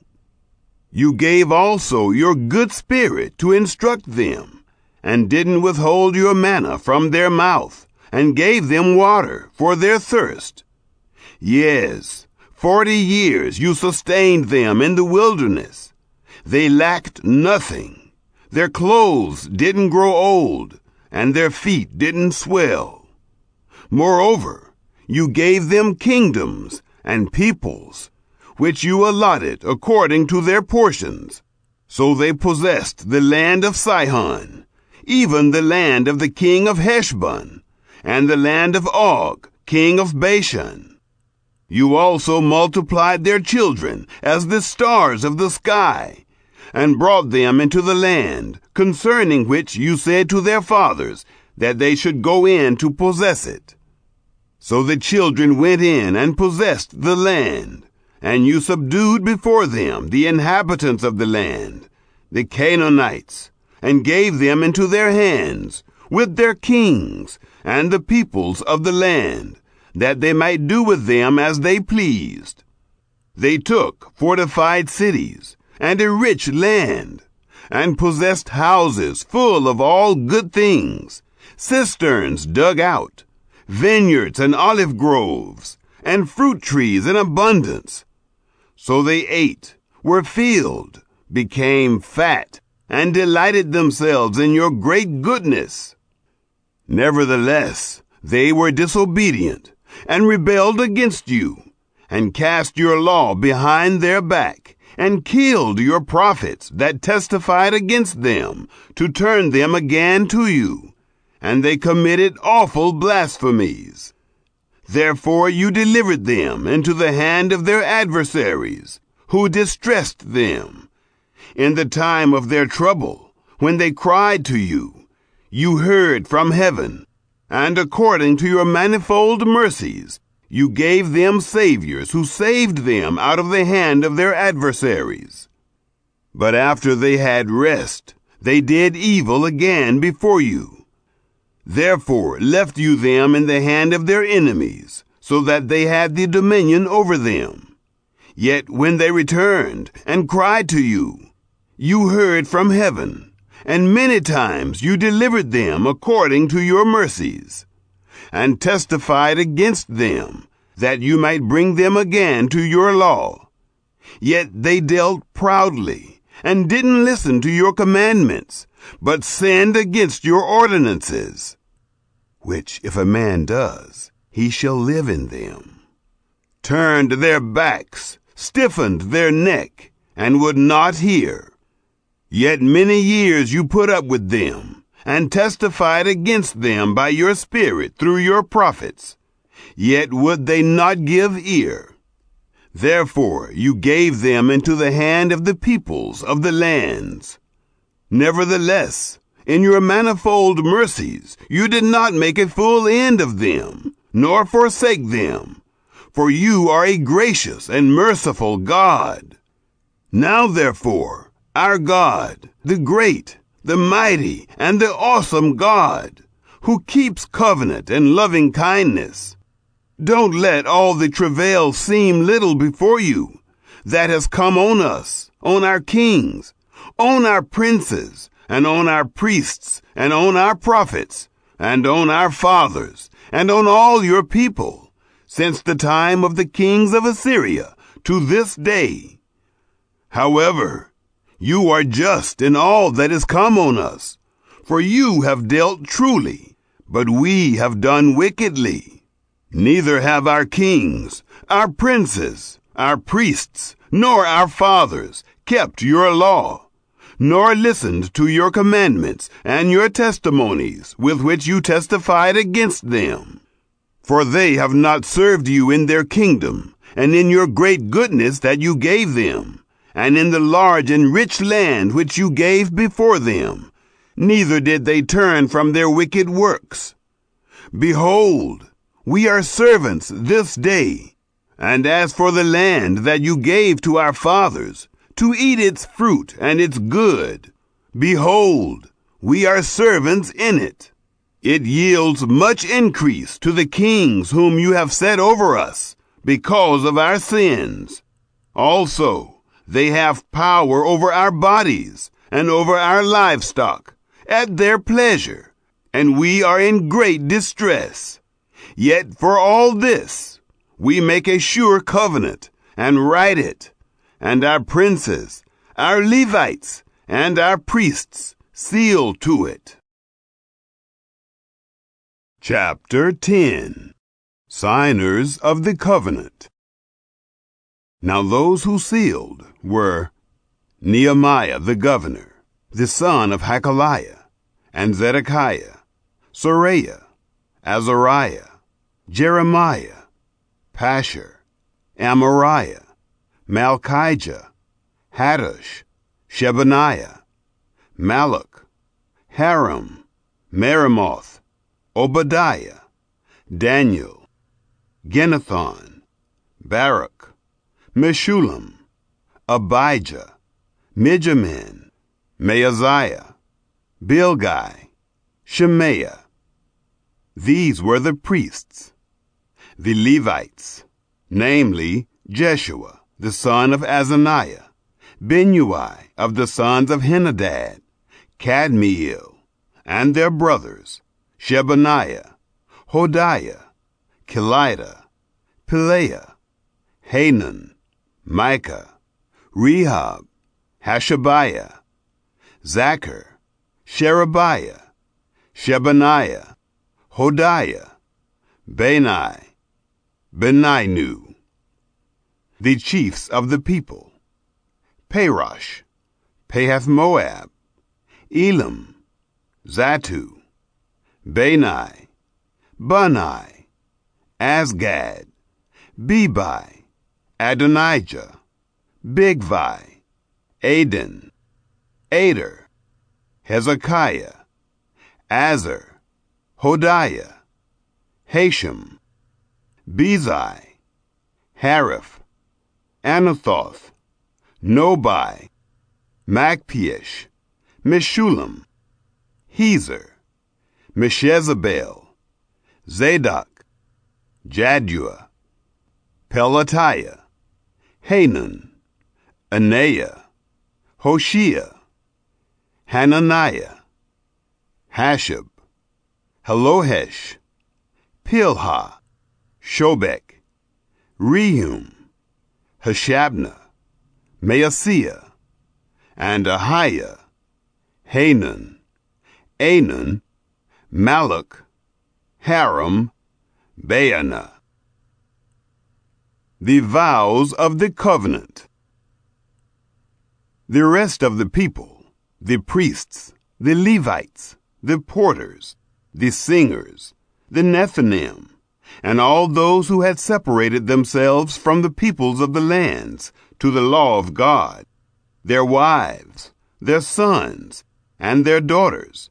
You gave also your good spirit to instruct them, and didn't withhold your manna from their mouth, and gave them water for their thirst. Yes, 40 years you sustained them in the wilderness. They lacked nothing. Their clothes didn't grow old, and their feet didn't swell. Moreover, you gave them kingdoms and peoples, which you allotted according to their portions. So they possessed the land of Sihon, even the land of the king of Heshbon, and the land of Og, king of Bashan. You also multiplied their children as the stars of the sky, and brought them into the land, concerning which you said to their fathers that they should go in to possess it. So the children went in and possessed the land, and you subdued before them the inhabitants of the land, the Canaanites, and gave them into their hands, with their kings and the peoples of the land, that they might do with them as they pleased. They took fortified cities and a rich land, and possessed houses full of all good things, cisterns dug out, vineyards and olive groves, and fruit trees in abundance. So they ate, were filled, became fat, and delighted themselves in your great goodness. Nevertheless, they were disobedient, and rebelled against you, and cast your law behind their back, and killed your prophets that testified against them, to turn them again to you. And they committed awful blasphemies. Therefore you delivered them into the hand of their adversaries, who distressed them. In the time of their trouble, when they cried to you, you heard from heaven, and according to your manifold mercies, you gave them saviors who saved them out of the hand of their adversaries. But after they had rest, they did evil again before you. Therefore left you them in the hand of their enemies, so that they had the dominion over them. Yet when they returned and cried to you, you heard from heaven, and many times you delivered them according to your mercies, and testified against them, that you might bring them again to your law. Yet they dealt proudly, and didn't listen to your commandments, but sinned against your ordinances, which if a man does, he shall live in them. Turned their backs, stiffened their neck, and would not hear. Yet many years you put up with them, and testified against them by your Spirit through your prophets. Yet would they not give ear. Therefore you gave them into the hand of the peoples of the lands. Nevertheless, in your manifold mercies you did not make a full end of them, nor forsake them. For you are a gracious and merciful God. Now therefore, our God, the great, the mighty, and the awesome God, who keeps covenant and loving kindness, don't let all the travail seem little before you that has come on us, on our kings, on our princes, and on our priests, and on our prophets, and on our fathers, and on all your people, since the time of the kings of Assyria to this day. However, you are just in all that is come on us, for you have dealt truly, but we have done wickedly. Neither have our kings, our princes, our priests, nor our fathers kept your law, nor listened to your commandments and your testimonies with which you testified against them. For they have not served you in their kingdom, and in your great goodness that you gave them, and in the large and rich land which you gave before them. Neither did they turn from their wicked works. Behold, we are servants this day, and as for the land that you gave to our fathers, to eat its fruit and its good, behold, we are servants in it. It yields much increase to the kings whom you have set over us, because of our sins. Also, they have power over our bodies and over our livestock, at their pleasure, and we are in great distress. Yet for all this, we make a sure covenant and write it, and our princes, our Levites, and our priests seal to it. Chapter 10. Signers of the Covenant. Now those who sealed were Nehemiah the governor, the son of Hakaliah, and Zedekiah, Seraiah, Azariah, Jeremiah, Pashur, Amariah, Malchijah, Hattush, Shebaniah, Malluch, Haram, Meremoth, Obadiah, Daniel, Ginnethon, Baruch, Meshullam, Abijah, Mijamin, Maaziah, Bilgai, Shemaiah. These were the priests. The Levites, namely Jeshua, the son of Azaniah, Binnui of the sons of Henadad, Kadmiel, and their brothers, Shebaniah, Hodiah, Kelida, Pelaiah, Hanan, Micah, Rehob, Hashabiah, Zachar, Sherebiah, Shebaniah, Hodiah, Bani, Beninu. The chiefs of the people: Parosh, Pahath-Moab, Elam, Zatu, Bani, Bunai, Asgad, Bebai, Adonijah, Bigvai, Aden, Ader, Hezekiah, Azar, Hodiah, Hashem, Bezai, Hariph, Anathoth, Nobai, Makpish, Meshullam, Hezer, Meshezabel, Zadok, Jaddua, Pelatiah, Hanan, Anaiah, Hoshea, Hananiah, Hashab, Halohesh, Pilha, Shobek, Rehum, Hashabnah, Maaseiah, and Ahiah, Hanan, Anan, Malach, Haram, Baanah. The vows of the covenant. The rest of the people, the priests, the Levites, the porters, the singers, the Nethinim, and all those who had separated themselves from the peoples of the lands to the law of God, their wives, their sons, and their daughters,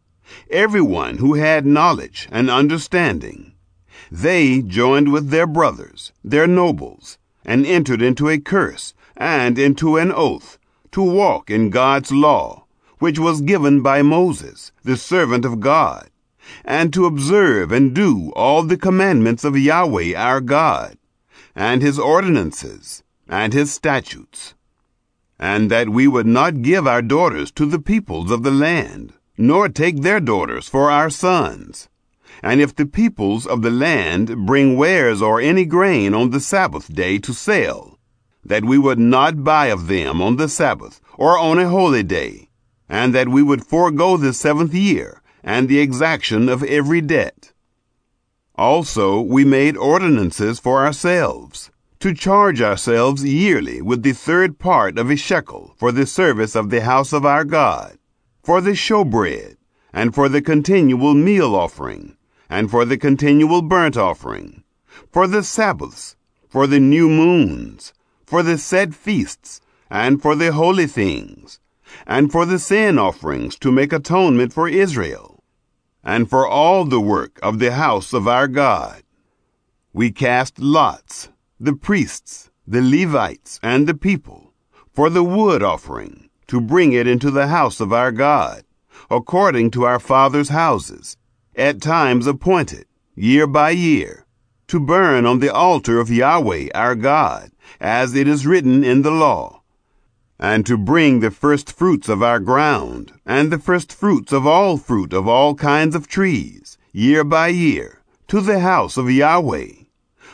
everyone who had knowledge and understanding, they joined with their brothers, their nobles, and entered into a curse and into an oath to walk in God's law, which was given by Moses, the servant of God, and to observe and do all the commandments of Yahweh our God, and his ordinances, and his statutes, and that we would not give our daughters to the peoples of the land, nor take their daughters for our sons. And if the peoples of the land bring wares or any grain on the Sabbath day to sell, that we would not buy of them on the Sabbath or on a holy day, and that we would forego the 7th year and the exaction of every debt. Also we made ordinances for ourselves, to charge ourselves yearly with the 3rd part of a shekel for the service of the house of our God, for the showbread, and for the continual meal offering, and for the continual burnt offering, for the Sabbaths, for the new moons, for the set feasts, and for the holy things, and for the sin offerings to make atonement for Israel, and for all the work of the house of our God. We cast lots, the priests, the Levites, and the people, for the wood offering, to bring it into the house of our God, according to our fathers' houses, at times appointed, year by year, to burn on the altar of Yahweh our God, as it is written in the law, and to bring the first fruits of our ground, and the first fruits of all fruit of all kinds of trees, year by year, to the house of Yahweh.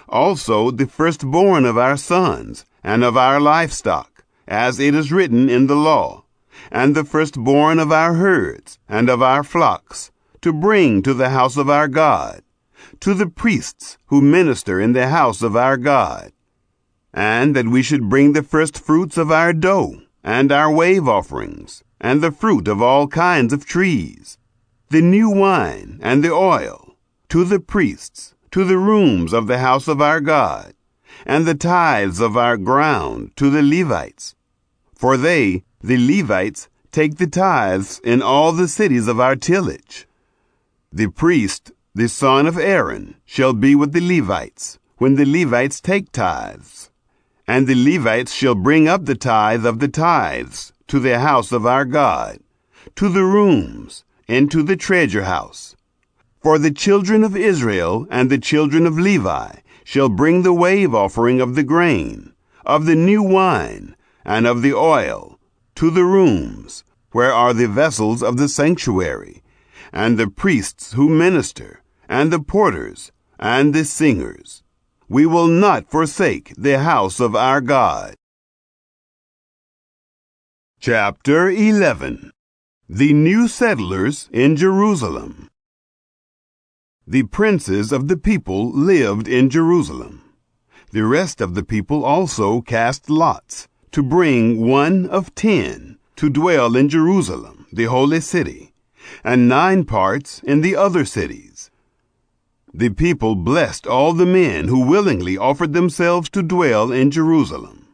Also the firstborn of our sons, and of our livestock, as it is written in the law, and the firstborn of our herds, and of our flocks, to bring to the house of our God, to the priests who minister in the house of our God, and that we should bring the first fruits of our dough, and our wave offerings, and the fruit of all kinds of trees, the new wine and the oil, to the priests, to the rooms of the house of our God, and the tithes of our ground to the Levites. For they, the Levites, take the tithes in all the cities of our tillage. The priest, the son of Aaron, shall be with the Levites, when the Levites take tithes. And the Levites shall bring up the tithe of the tithes to the house of our God, to the rooms, into the treasure house. For the children of Israel and the children of Levi shall bring the wave offering of the grain, of the new wine, and of the oil, to the rooms, where are the vessels of the sanctuary, and the priests who minister, and the porters, and the singers. We will not forsake the house of our God. Chapter 11. The new settlers in Jerusalem. The princes of the people lived in Jerusalem. The rest of the people also cast lots to bring 1 of 10 to dwell in Jerusalem, the holy city, and 9 parts in the other cities. The people blessed all the men who willingly offered themselves to dwell in Jerusalem.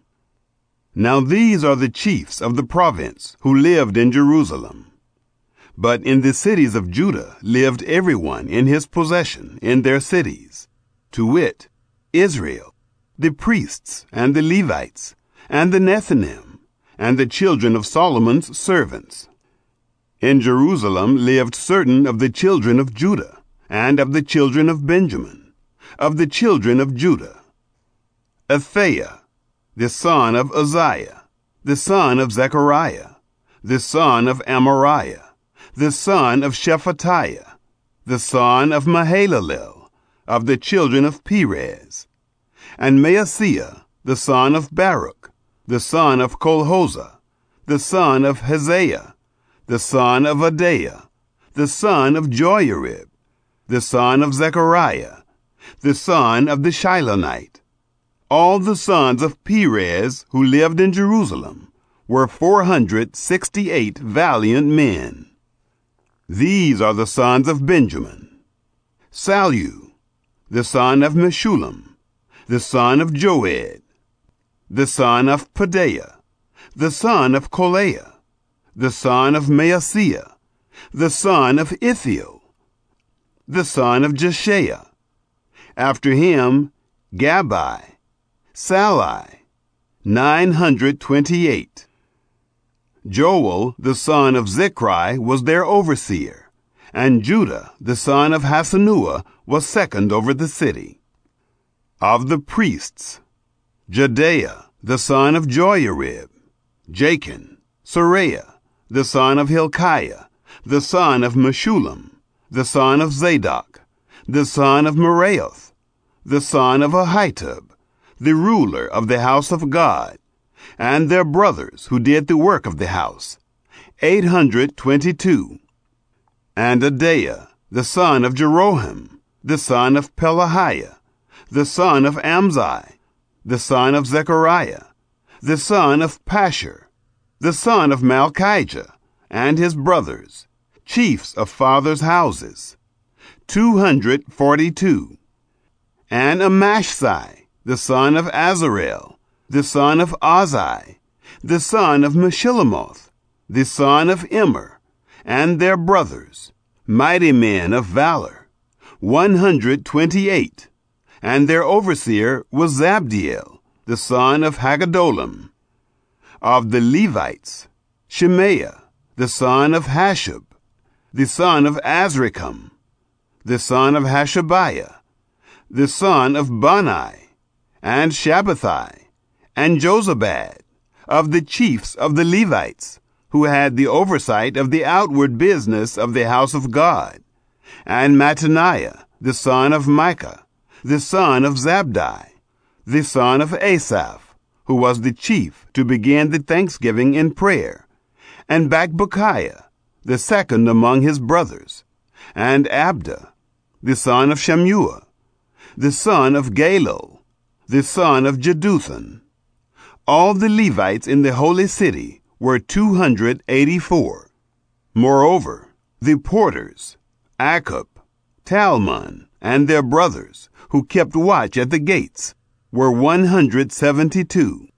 Now these are the chiefs of the province who lived in Jerusalem. But in the cities of Judah lived everyone in his possession in their cities, to wit, Israel, the priests and the Levites, and the Nethinim, and the children of Solomon's servants. In Jerusalem lived certain of the children of Judah, and of the children of Benjamin, of the children of Judah. Athaiah, the son of Uzziah, the son of Zechariah, the son of Amariah, the son of Shephatiah, the son of Mahalalel, of the children of Perez, and Maaseiah, the son of Baruch, the son of Kolhozah, the son of Hazaiah, the son of Adaiah, the son of Joiarib, the son of Zechariah, the son of the Shilonite. All the sons of Perez who lived in Jerusalem were 468 valiant men. These are the sons of Benjamin: Sallu, the son of Meshullam, the son of Joed, the son of Pedaiah, the son of Kolaiah, the son of Maaseiah, the son of Ithiel, the son of Jeshaiah. After him, Gabbai, Sallai, 928. Joel, the son of Zichri, was their overseer, and Judah, the son of Hassenuah, was second over the city. Of the priests, Jedaiah, the son of Joiarib, Jachin, Seraiah, the son of Hilkiah, the son of Meshullam, the son of Zadok, the son of Meraioth, the son of Ahitub, the ruler of the house of God, and their brothers who did the work of the house, 822. And Adaiah, the son of Jeroham, the son of Pelahiah, the son of Amzai, the son of Zechariah, the son of Pashur, the son of Malchijah, and his brothers, chiefs of fathers' houses, 242. And Amashsai, the son of Azarel, the son of Azai, the son of Meshillemoth, the son of Immer, and their brothers, mighty men of valor, 128. And their overseer was Zabdiel, the son of Haggadolam. Of the Levites, Shemaiah, the son of Hashub, the son of Azrikam, the son of Hashabiah, the son of Bani, and Shabbathai, and Jozabad, of the chiefs of the Levites, who had the oversight of the outward business of the house of God, and Mattaniah, the son of Micah, the son of Zabdi, the son of Asaph, who was the chief to begin the thanksgiving in prayer, and Bakbukiah, the second among his brothers, and Abda, the son of Shammua, the son of Galal, the son of Jeduthun. All the Levites in the holy city were 284. Moreover, the porters, Akub, Talmon, and their brothers, who kept watch at the gates, were 172.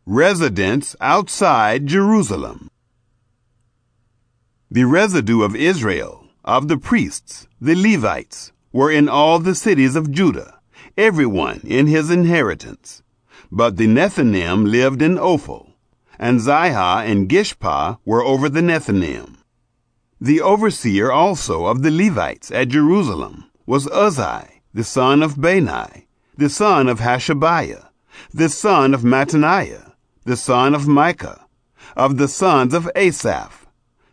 Residents outside Jerusalem. The residue of Israel, of the priests, the Levites, were in all the cities of Judah, everyone in his inheritance. But the Nethinim lived in Ophel, and Zihah and Gishpah were over the Nethinim. The overseer also of the Levites at Jerusalem was Uzzi, the son of Bani, the son of Hashabiah, the son of Mattaniah, the son of Micah, of the sons of Asaph,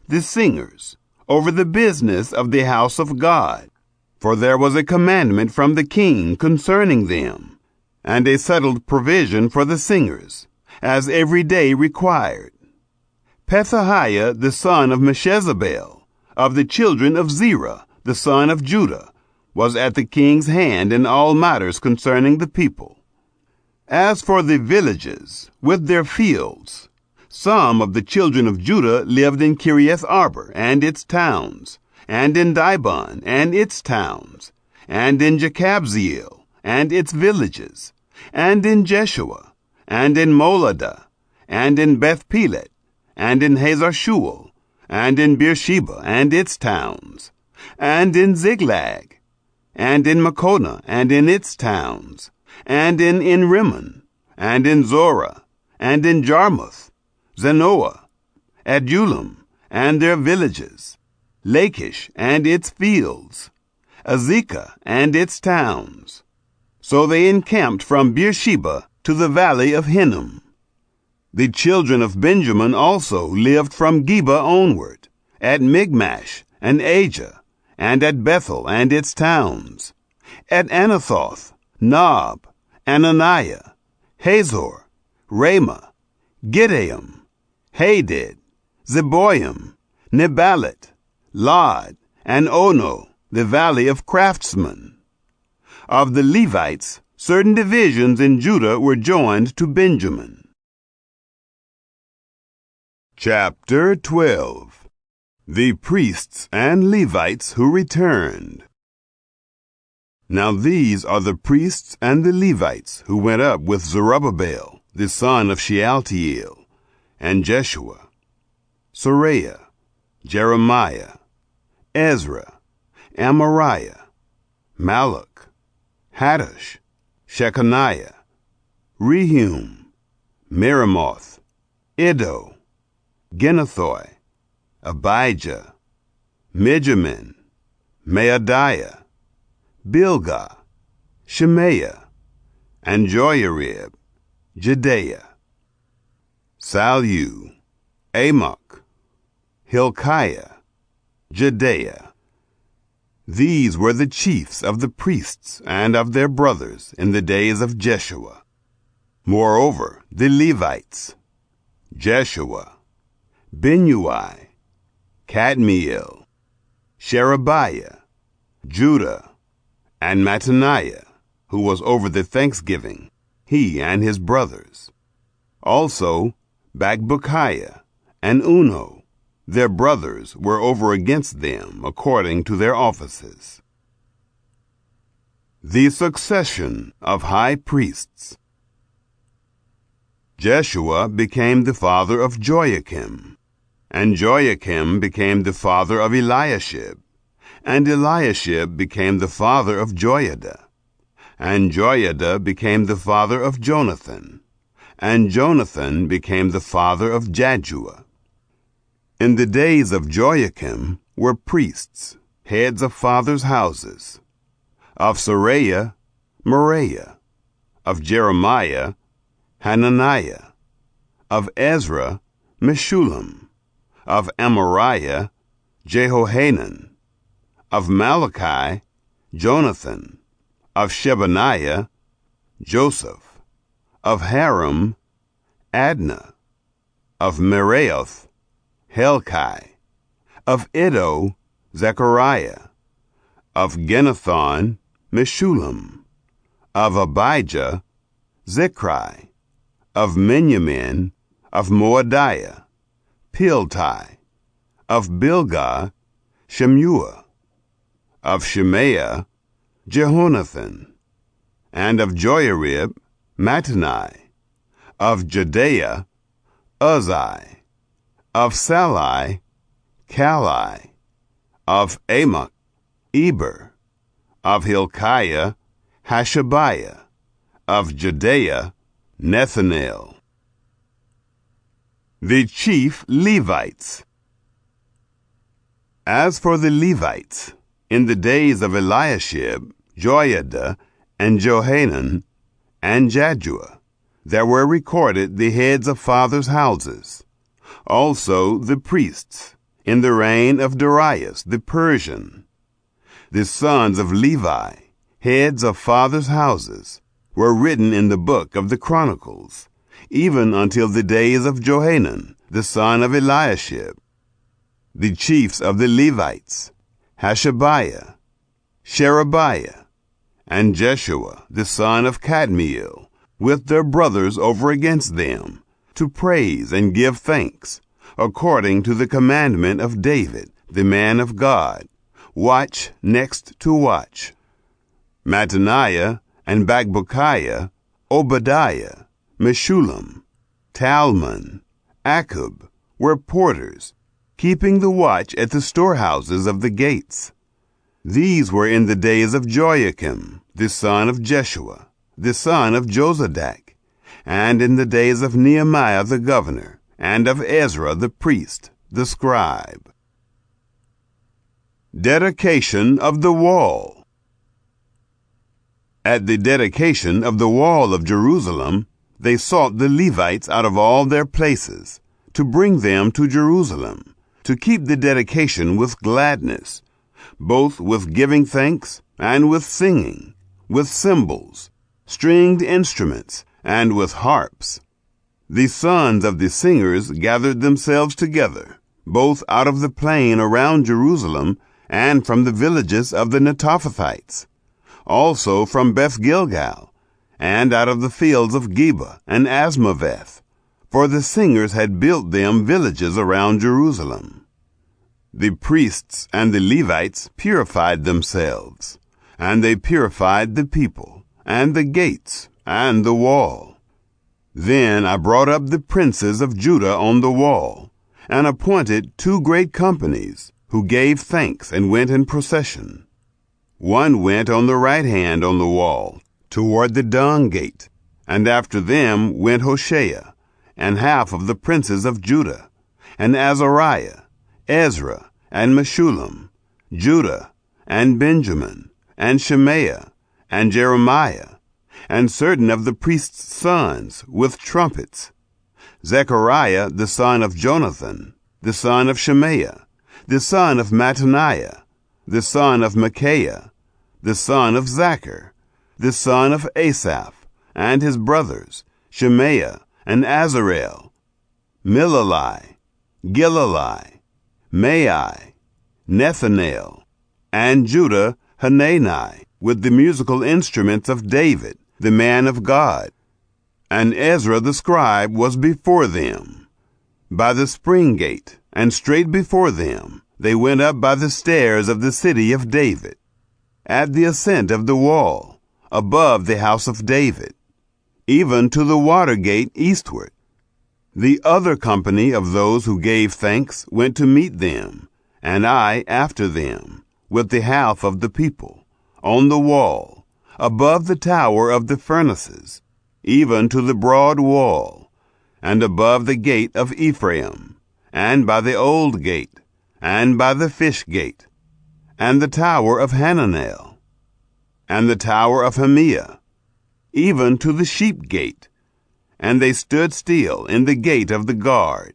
the singers, over the business of the house of God. For there was a commandment from the king concerning them, and a settled provision for the singers, as every day required. Pethahiah the son of Meshezabel, of the children of Zerah the son of Judah, was at the king's hand in all matters concerning the people. As for the villages, with their fields, some of the children of Judah lived in Kiriath Arbor and its towns, and in Dibon and its towns, and in Jekabzeel and its villages, and in Jeshua, and in Moladah, and in Beth-Pelet, and in Hazar-Shual, and in Beersheba and its towns, and in Ziklag, and in Makona and in its towns, and in Rimmon, and in Zorah, and in Jarmuth, Zanoah, Adullam, and their villages, Lachish and its fields, Azekah and its towns. So they encamped from Beersheba to the valley of Hinnom. The children of Benjamin also lived from Geba onward, at Migmash and Ajah, and at Bethel and its towns, at Anathoth, Nob, Ananiah, Hazor, Ramah, Gideam, Hadid, Zeboim, Nebalit, Lod, and Ono, the valley of craftsmen. Of the Levites, certain divisions in Judah were joined to Benjamin. Chapter 12. The priests and Levites who returned. Now these are the priests and the Levites who went up with Zerubbabel, the son of Shealtiel, and Jeshua, Seraiah, Jeremiah, Ezra, Amariah, Malach, Hattush, Shechaniah, Rehum, Meremoth, Iddo, Ginnethoi, Abijah, Mijamin, Maadiah, Bilgah, Shemaiah, and Joiarib, Jedaiah, Sallu, Amok, Hilkiah, Jedaiah. These were the chiefs of the priests and of their brothers in the days of Jeshua. Moreover, the Levites, Jeshua, Binnui, Kadmiel, Sherebiah, Judah, and Mattaniah, who was over the thanksgiving, he and his brothers. Also, Bakbukiah and Uno, their brothers, were over against them according to their offices. The succession of high priests. Jeshua became the father of Joachim, and Joachim became the father of Eliashib, and Eliashib became the father of Joiada, and Joiada became the father of Jonathan, and Jonathan became the father of Jaddua. In the days of Joachim were priests, heads of fathers' houses. Of Seraiah, Moriah. Of Jeremiah, Hananiah. Of Ezra, Meshullam. Of Amariah, Jehohanan. Of Malachi, Jonathan. Of Shebaniah, Joseph. Of Haram, Adnah. Of Meraioth, Helkai. Of Iddo, Zechariah. Of Ginnethon, Meshullam. Of Abijah, Zichri. Of Miniamin, of Moadiah, Piltai. Of Bilgah, Shemua. Of Shemaiah, Jehonathan. And of Joiarib, Mattani. Of Jedaiah, Uzzi. Of Salai, Kalai. Of Amok, Eber. Of Hilkiah, Hashabiah. Of Jedaiah, Nethanel. The chief Levites. As for the Levites, in the days of Eliashib, Joiada, and Johanan, and Jaddua, there were recorded the heads of fathers' houses. Also the priests, in the reign of Darius the Persian. The sons of Levi, heads of fathers' houses, were written in the book of the Chronicles, even until the days of Johanan, the son of Eliashib. The chiefs of the Levites, Hashabiah, Sherebiah, and Jeshua, the son of Kadmiel, with their brothers over against them, to praise and give thanks, according to the commandment of David, the man of God, watch next to watch. Mattaniah and Bakbukiah, Obadiah, Meshullam, Talmon, Akub were porters, keeping the watch at the storehouses of the gates. These were in the days of Joachim, the son of Jeshua, the son of Josadak, and in the days of Nehemiah the governor, and of Ezra the priest, the scribe. Dedication of the wall. At the dedication of the wall of Jerusalem, they sought the Levites out of all their places, to bring them to Jerusalem, to keep the dedication with gladness, both with giving thanks and with singing, with cymbals, stringed instruments, and with harps. The sons of the singers gathered themselves together, both out of the plain around Jerusalem and from the villages of the Netophathites, also from Beth Gilgal, and out of the fields of Geba and Asmaveth, for the singers had built them villages around Jerusalem. The priests and the Levites purified themselves, and they purified the people, and the gates, and the wall. Then I brought up the princes of Judah on the wall, and appointed 2 great companies, who gave thanks and went in procession. One went on the right hand on the wall, toward the dung gate, and after them went Hoshea, and half of the princes of Judah, and Azariah, Ezra, and Meshullam, Judah, and Benjamin, and Shemaiah, and Jeremiah, and certain of the priests' sons with trumpets, Zechariah the son of Jonathan, the son of Shemaiah, the son of Mattaniah, the son of Micaiah, the son of Zachar, the son of Asaph, and his brothers, Shemaiah, and Azarel, Milalai, Gilalai, Mai, Nethanel, and Judah Hanani, with the musical instruments of David, the man of God. And Ezra the scribe was before them, by the spring gate, and straight before them they went up by the stairs of the city of David, at the ascent of the wall, above the house of David, even to the water gate eastward. The other company of those who gave thanks went to meet them, and I after them, with the half of the people, on the wall, above the tower of the furnaces, even to the broad wall, and above the gate of Ephraim, and by the old gate, and by the fish gate, and the tower of Hananel, and the tower of Hamiah, even to the sheep gate, and they stood still in the gate of the guard.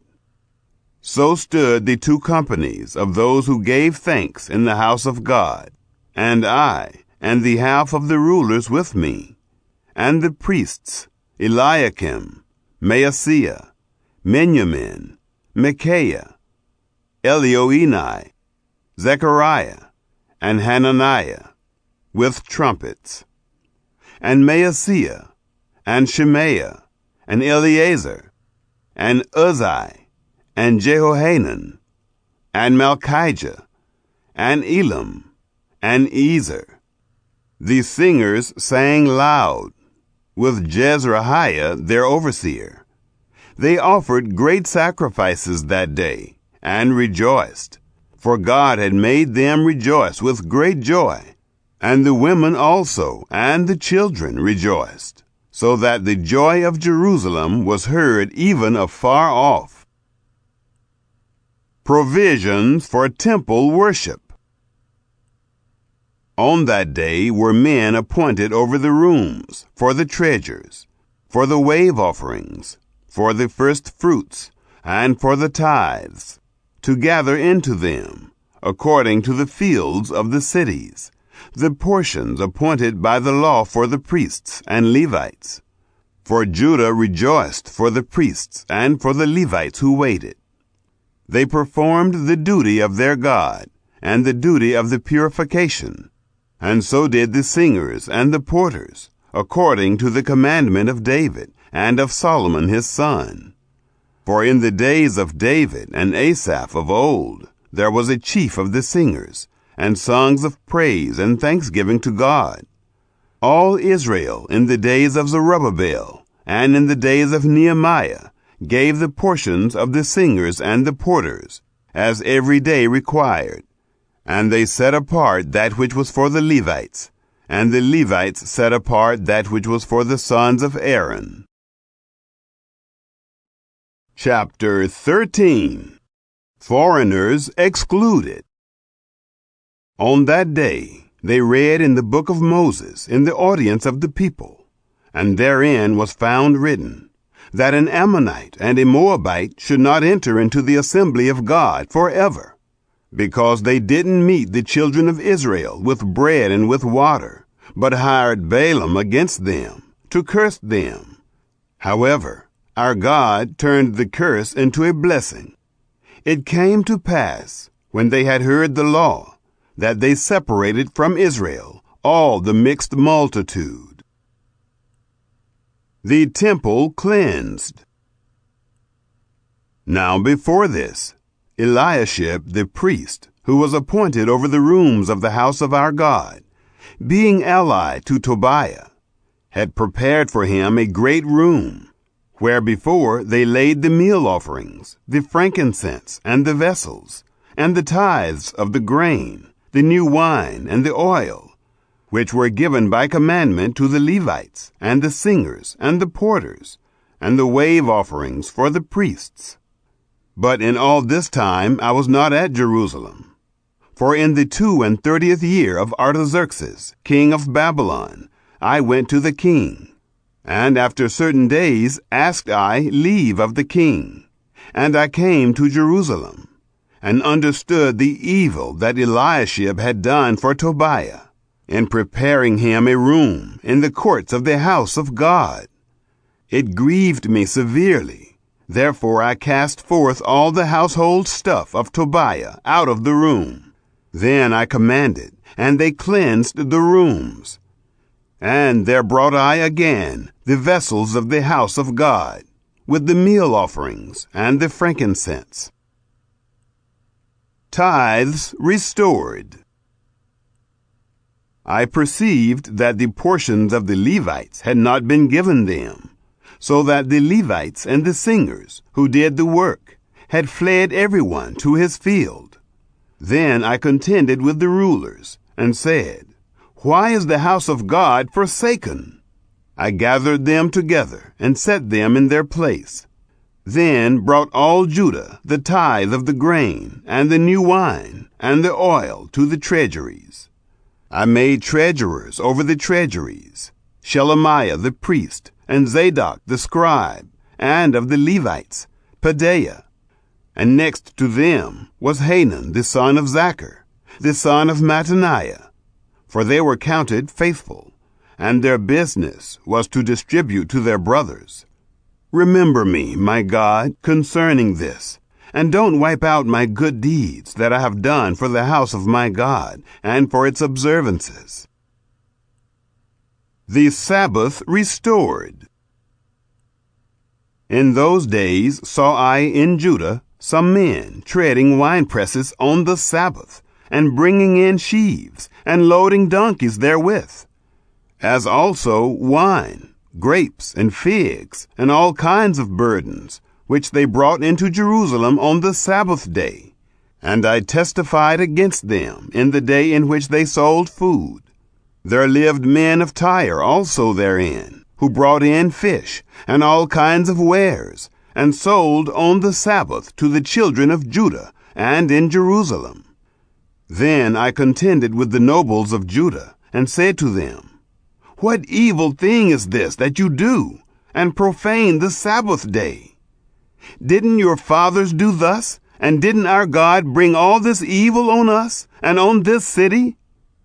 So stood the 2 companies of those who gave thanks in the house of God, and I, and the half of the rulers with me, and the priests, Eliakim, Maaseiah, Miniamin, Micaiah, Elioenai, Zechariah, and Hananiah, with trumpets, and Maaseiah, and Shemaiah, and Eleazar, and Uzzi, and Jehohanan, and Malchijah, and Elam, and Ezer. The singers sang loud, with Jezreiah their overseer. They offered great sacrifices that day, and rejoiced, for God had made them rejoice with great joy. And the women also and the children rejoiced, so that the joy of Jerusalem was heard even afar off. Provisions for temple worship. On that day were men appointed over the rooms, for the treasures, for the wave offerings, for the first fruits, and for the tithes, to gather into them, according to the fields of the cities, the portions appointed by the law for the priests and Levites. For Judah rejoiced for the priests and for the Levites who waited. They performed the duty of their God and the duty of the purification, and so did the singers and the porters, according to the commandment of David and of Solomon his son. For in the days of David and Asaph of old, there was a chief of the singers, and songs of praise and thanksgiving to God. All Israel in the days of Zerubbabel and in the days of Nehemiah gave the portions of the singers and the porters, as every day required. And they set apart that which was for the Levites, and the Levites set apart that which was for the sons of Aaron. Chapter 13. Foreigners excluded. On that day they read in the book of Moses in the audience of the people, and therein was found written, that an Ammonite and a Moabite should not enter into the assembly of God forever, because they didn't meet the children of Israel with bread and with water, but hired Balaam against them, to curse them. However, our God turned the curse into a blessing. It came to pass, when they had heard the law, that they separated from Israel all the mixed multitude. The temple cleansed. Now before this, Eliashib the priest, who was appointed over the rooms of the house of our God, being allied to Tobiah, had prepared for him a great room, where before they laid the meal offerings, the frankincense, and the vessels, and the tithes of the grain, the new wine, and the oil, which were given by commandment to the Levites, and the singers, and the porters, and the wave offerings for the priests. But in all this time I was not at Jerusalem. For in the 32nd year of Artaxerxes, king of Babylon, I went to the king, and after certain days asked I leave of the king. And I came to Jerusalem, and understood the evil that Eliashib had done for Tobiah, in preparing him a room in the courts of the house of God. It grieved me severely. Therefore I cast forth all the household stuff of Tobiah out of the room. Then I commanded, and they cleansed the rooms. And there brought I again the vessels of the house of God, with the meal offerings and the frankincense. Tithes restored. I perceived that the portions of the Levites had not been given them, so that the Levites and the singers who did the work had fled everyone to his field. Then I contended with the rulers, and said, Why is the house of God forsaken? I gathered them together, and set them in their place. Then brought all Judah the tithe of the grain, and the new wine, and the oil to the treasuries. I made treasurers over the treasuries, Shelemiah the priest, and Zadok the scribe, and of the Levites, Pedaiah. And next to them was Hanan the son of Zachar, the son of Mattaniah, for they were counted faithful, and their business was to distribute to their brothers. Remember me, my God, concerning this, and don't wipe out my good deeds that I have done for the house of my God, and for its observances. The Sabbath restored. In those days saw I in Judah some men treading winepresses on the Sabbath, and bringing in sheaves, and loading donkeys therewith, as also wine, grapes, and figs, and all kinds of burdens, which they brought into Jerusalem on the Sabbath day. And I testified against them in the day in which they sold food. There lived men of Tyre also therein, who brought in fish, and all kinds of wares, and sold on the Sabbath to the children of Judah, and in Jerusalem. Then I contended with the nobles of Judah, and said to them, What evil thing is this that you do, and profane the Sabbath day? Didn't your fathers do thus, and didn't our God bring all this evil on us, and on this city?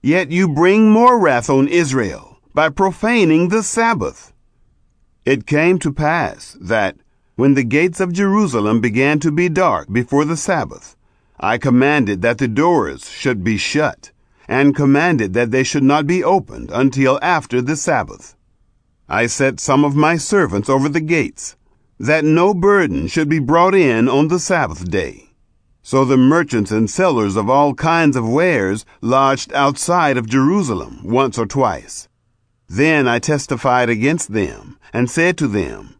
Yet you bring more wrath on Israel, by profaning the Sabbath. It came to pass that, when the gates of Jerusalem began to be dark before the Sabbath, I commanded that the doors should be shut, and commanded that they should not be opened until after the Sabbath. I set some of my servants over the gates, that no burden should be brought in on the Sabbath day. So the merchants and sellers of all kinds of wares lodged outside of Jerusalem once or twice. Then I testified against them, and said to them,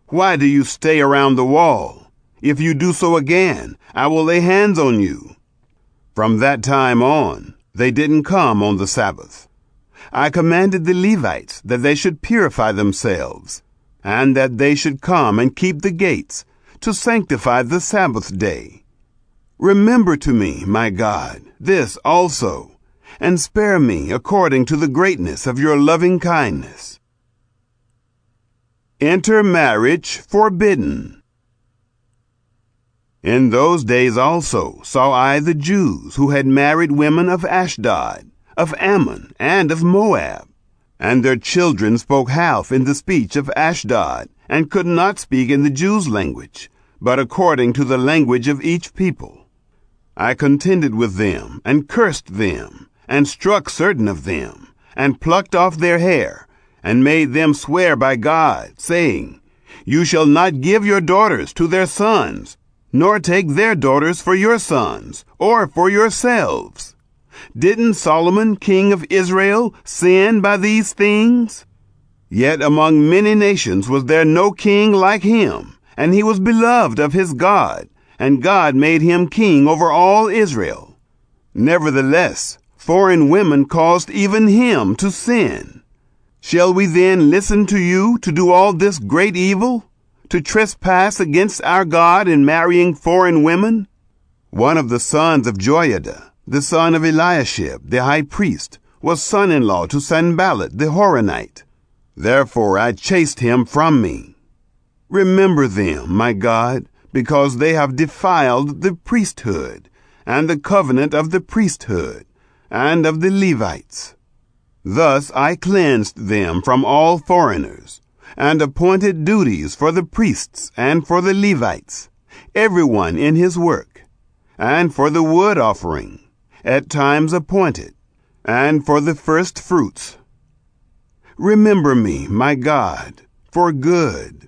Why do you stay around the wall? If you do so again, I will lay hands on you. From that time on, they didn't come on the Sabbath. I commanded the Levites that they should purify themselves, and that they should come and keep the gates, to sanctify the Sabbath day. Remember to me, my God, this also, and spare me according to the greatness of your loving kindness. Intermarriage forbidden. In those days also saw I the Jews who had married women of Ashdod, of Ammon, and of Moab. And their children spoke half in the speech of Ashdod, and could not speak in the Jews' language, but according to the language of each people. I contended with them, and cursed them, and struck certain of them, and plucked off their hair, and made them swear by God, saying, You shall not give your daughters to their sons, nor take their daughters for your sons, or for yourselves. Didn't Solomon, king of Israel, sin by these things? Yet among many nations was there no king like him, and he was beloved of his God, and God made him king over all Israel. Nevertheless, foreign women caused even him to sin. Shall we then listen to you to do all this great evil? To trespass against our God in marrying foreign women? One of the sons of Joiada, the son of Eliashib, the high priest, was son-in-law to Sanballat the Horonite. Therefore I chased him from me. Remember them, my God, because they have defiled the priesthood, and the covenant of the priesthood, and of the Levites. Thus I cleansed them from all foreigners, and appointed duties for the priests and for the Levites, everyone in his work, and for the wood offering, at times appointed, and for the first fruits. Remember me, my God, for good,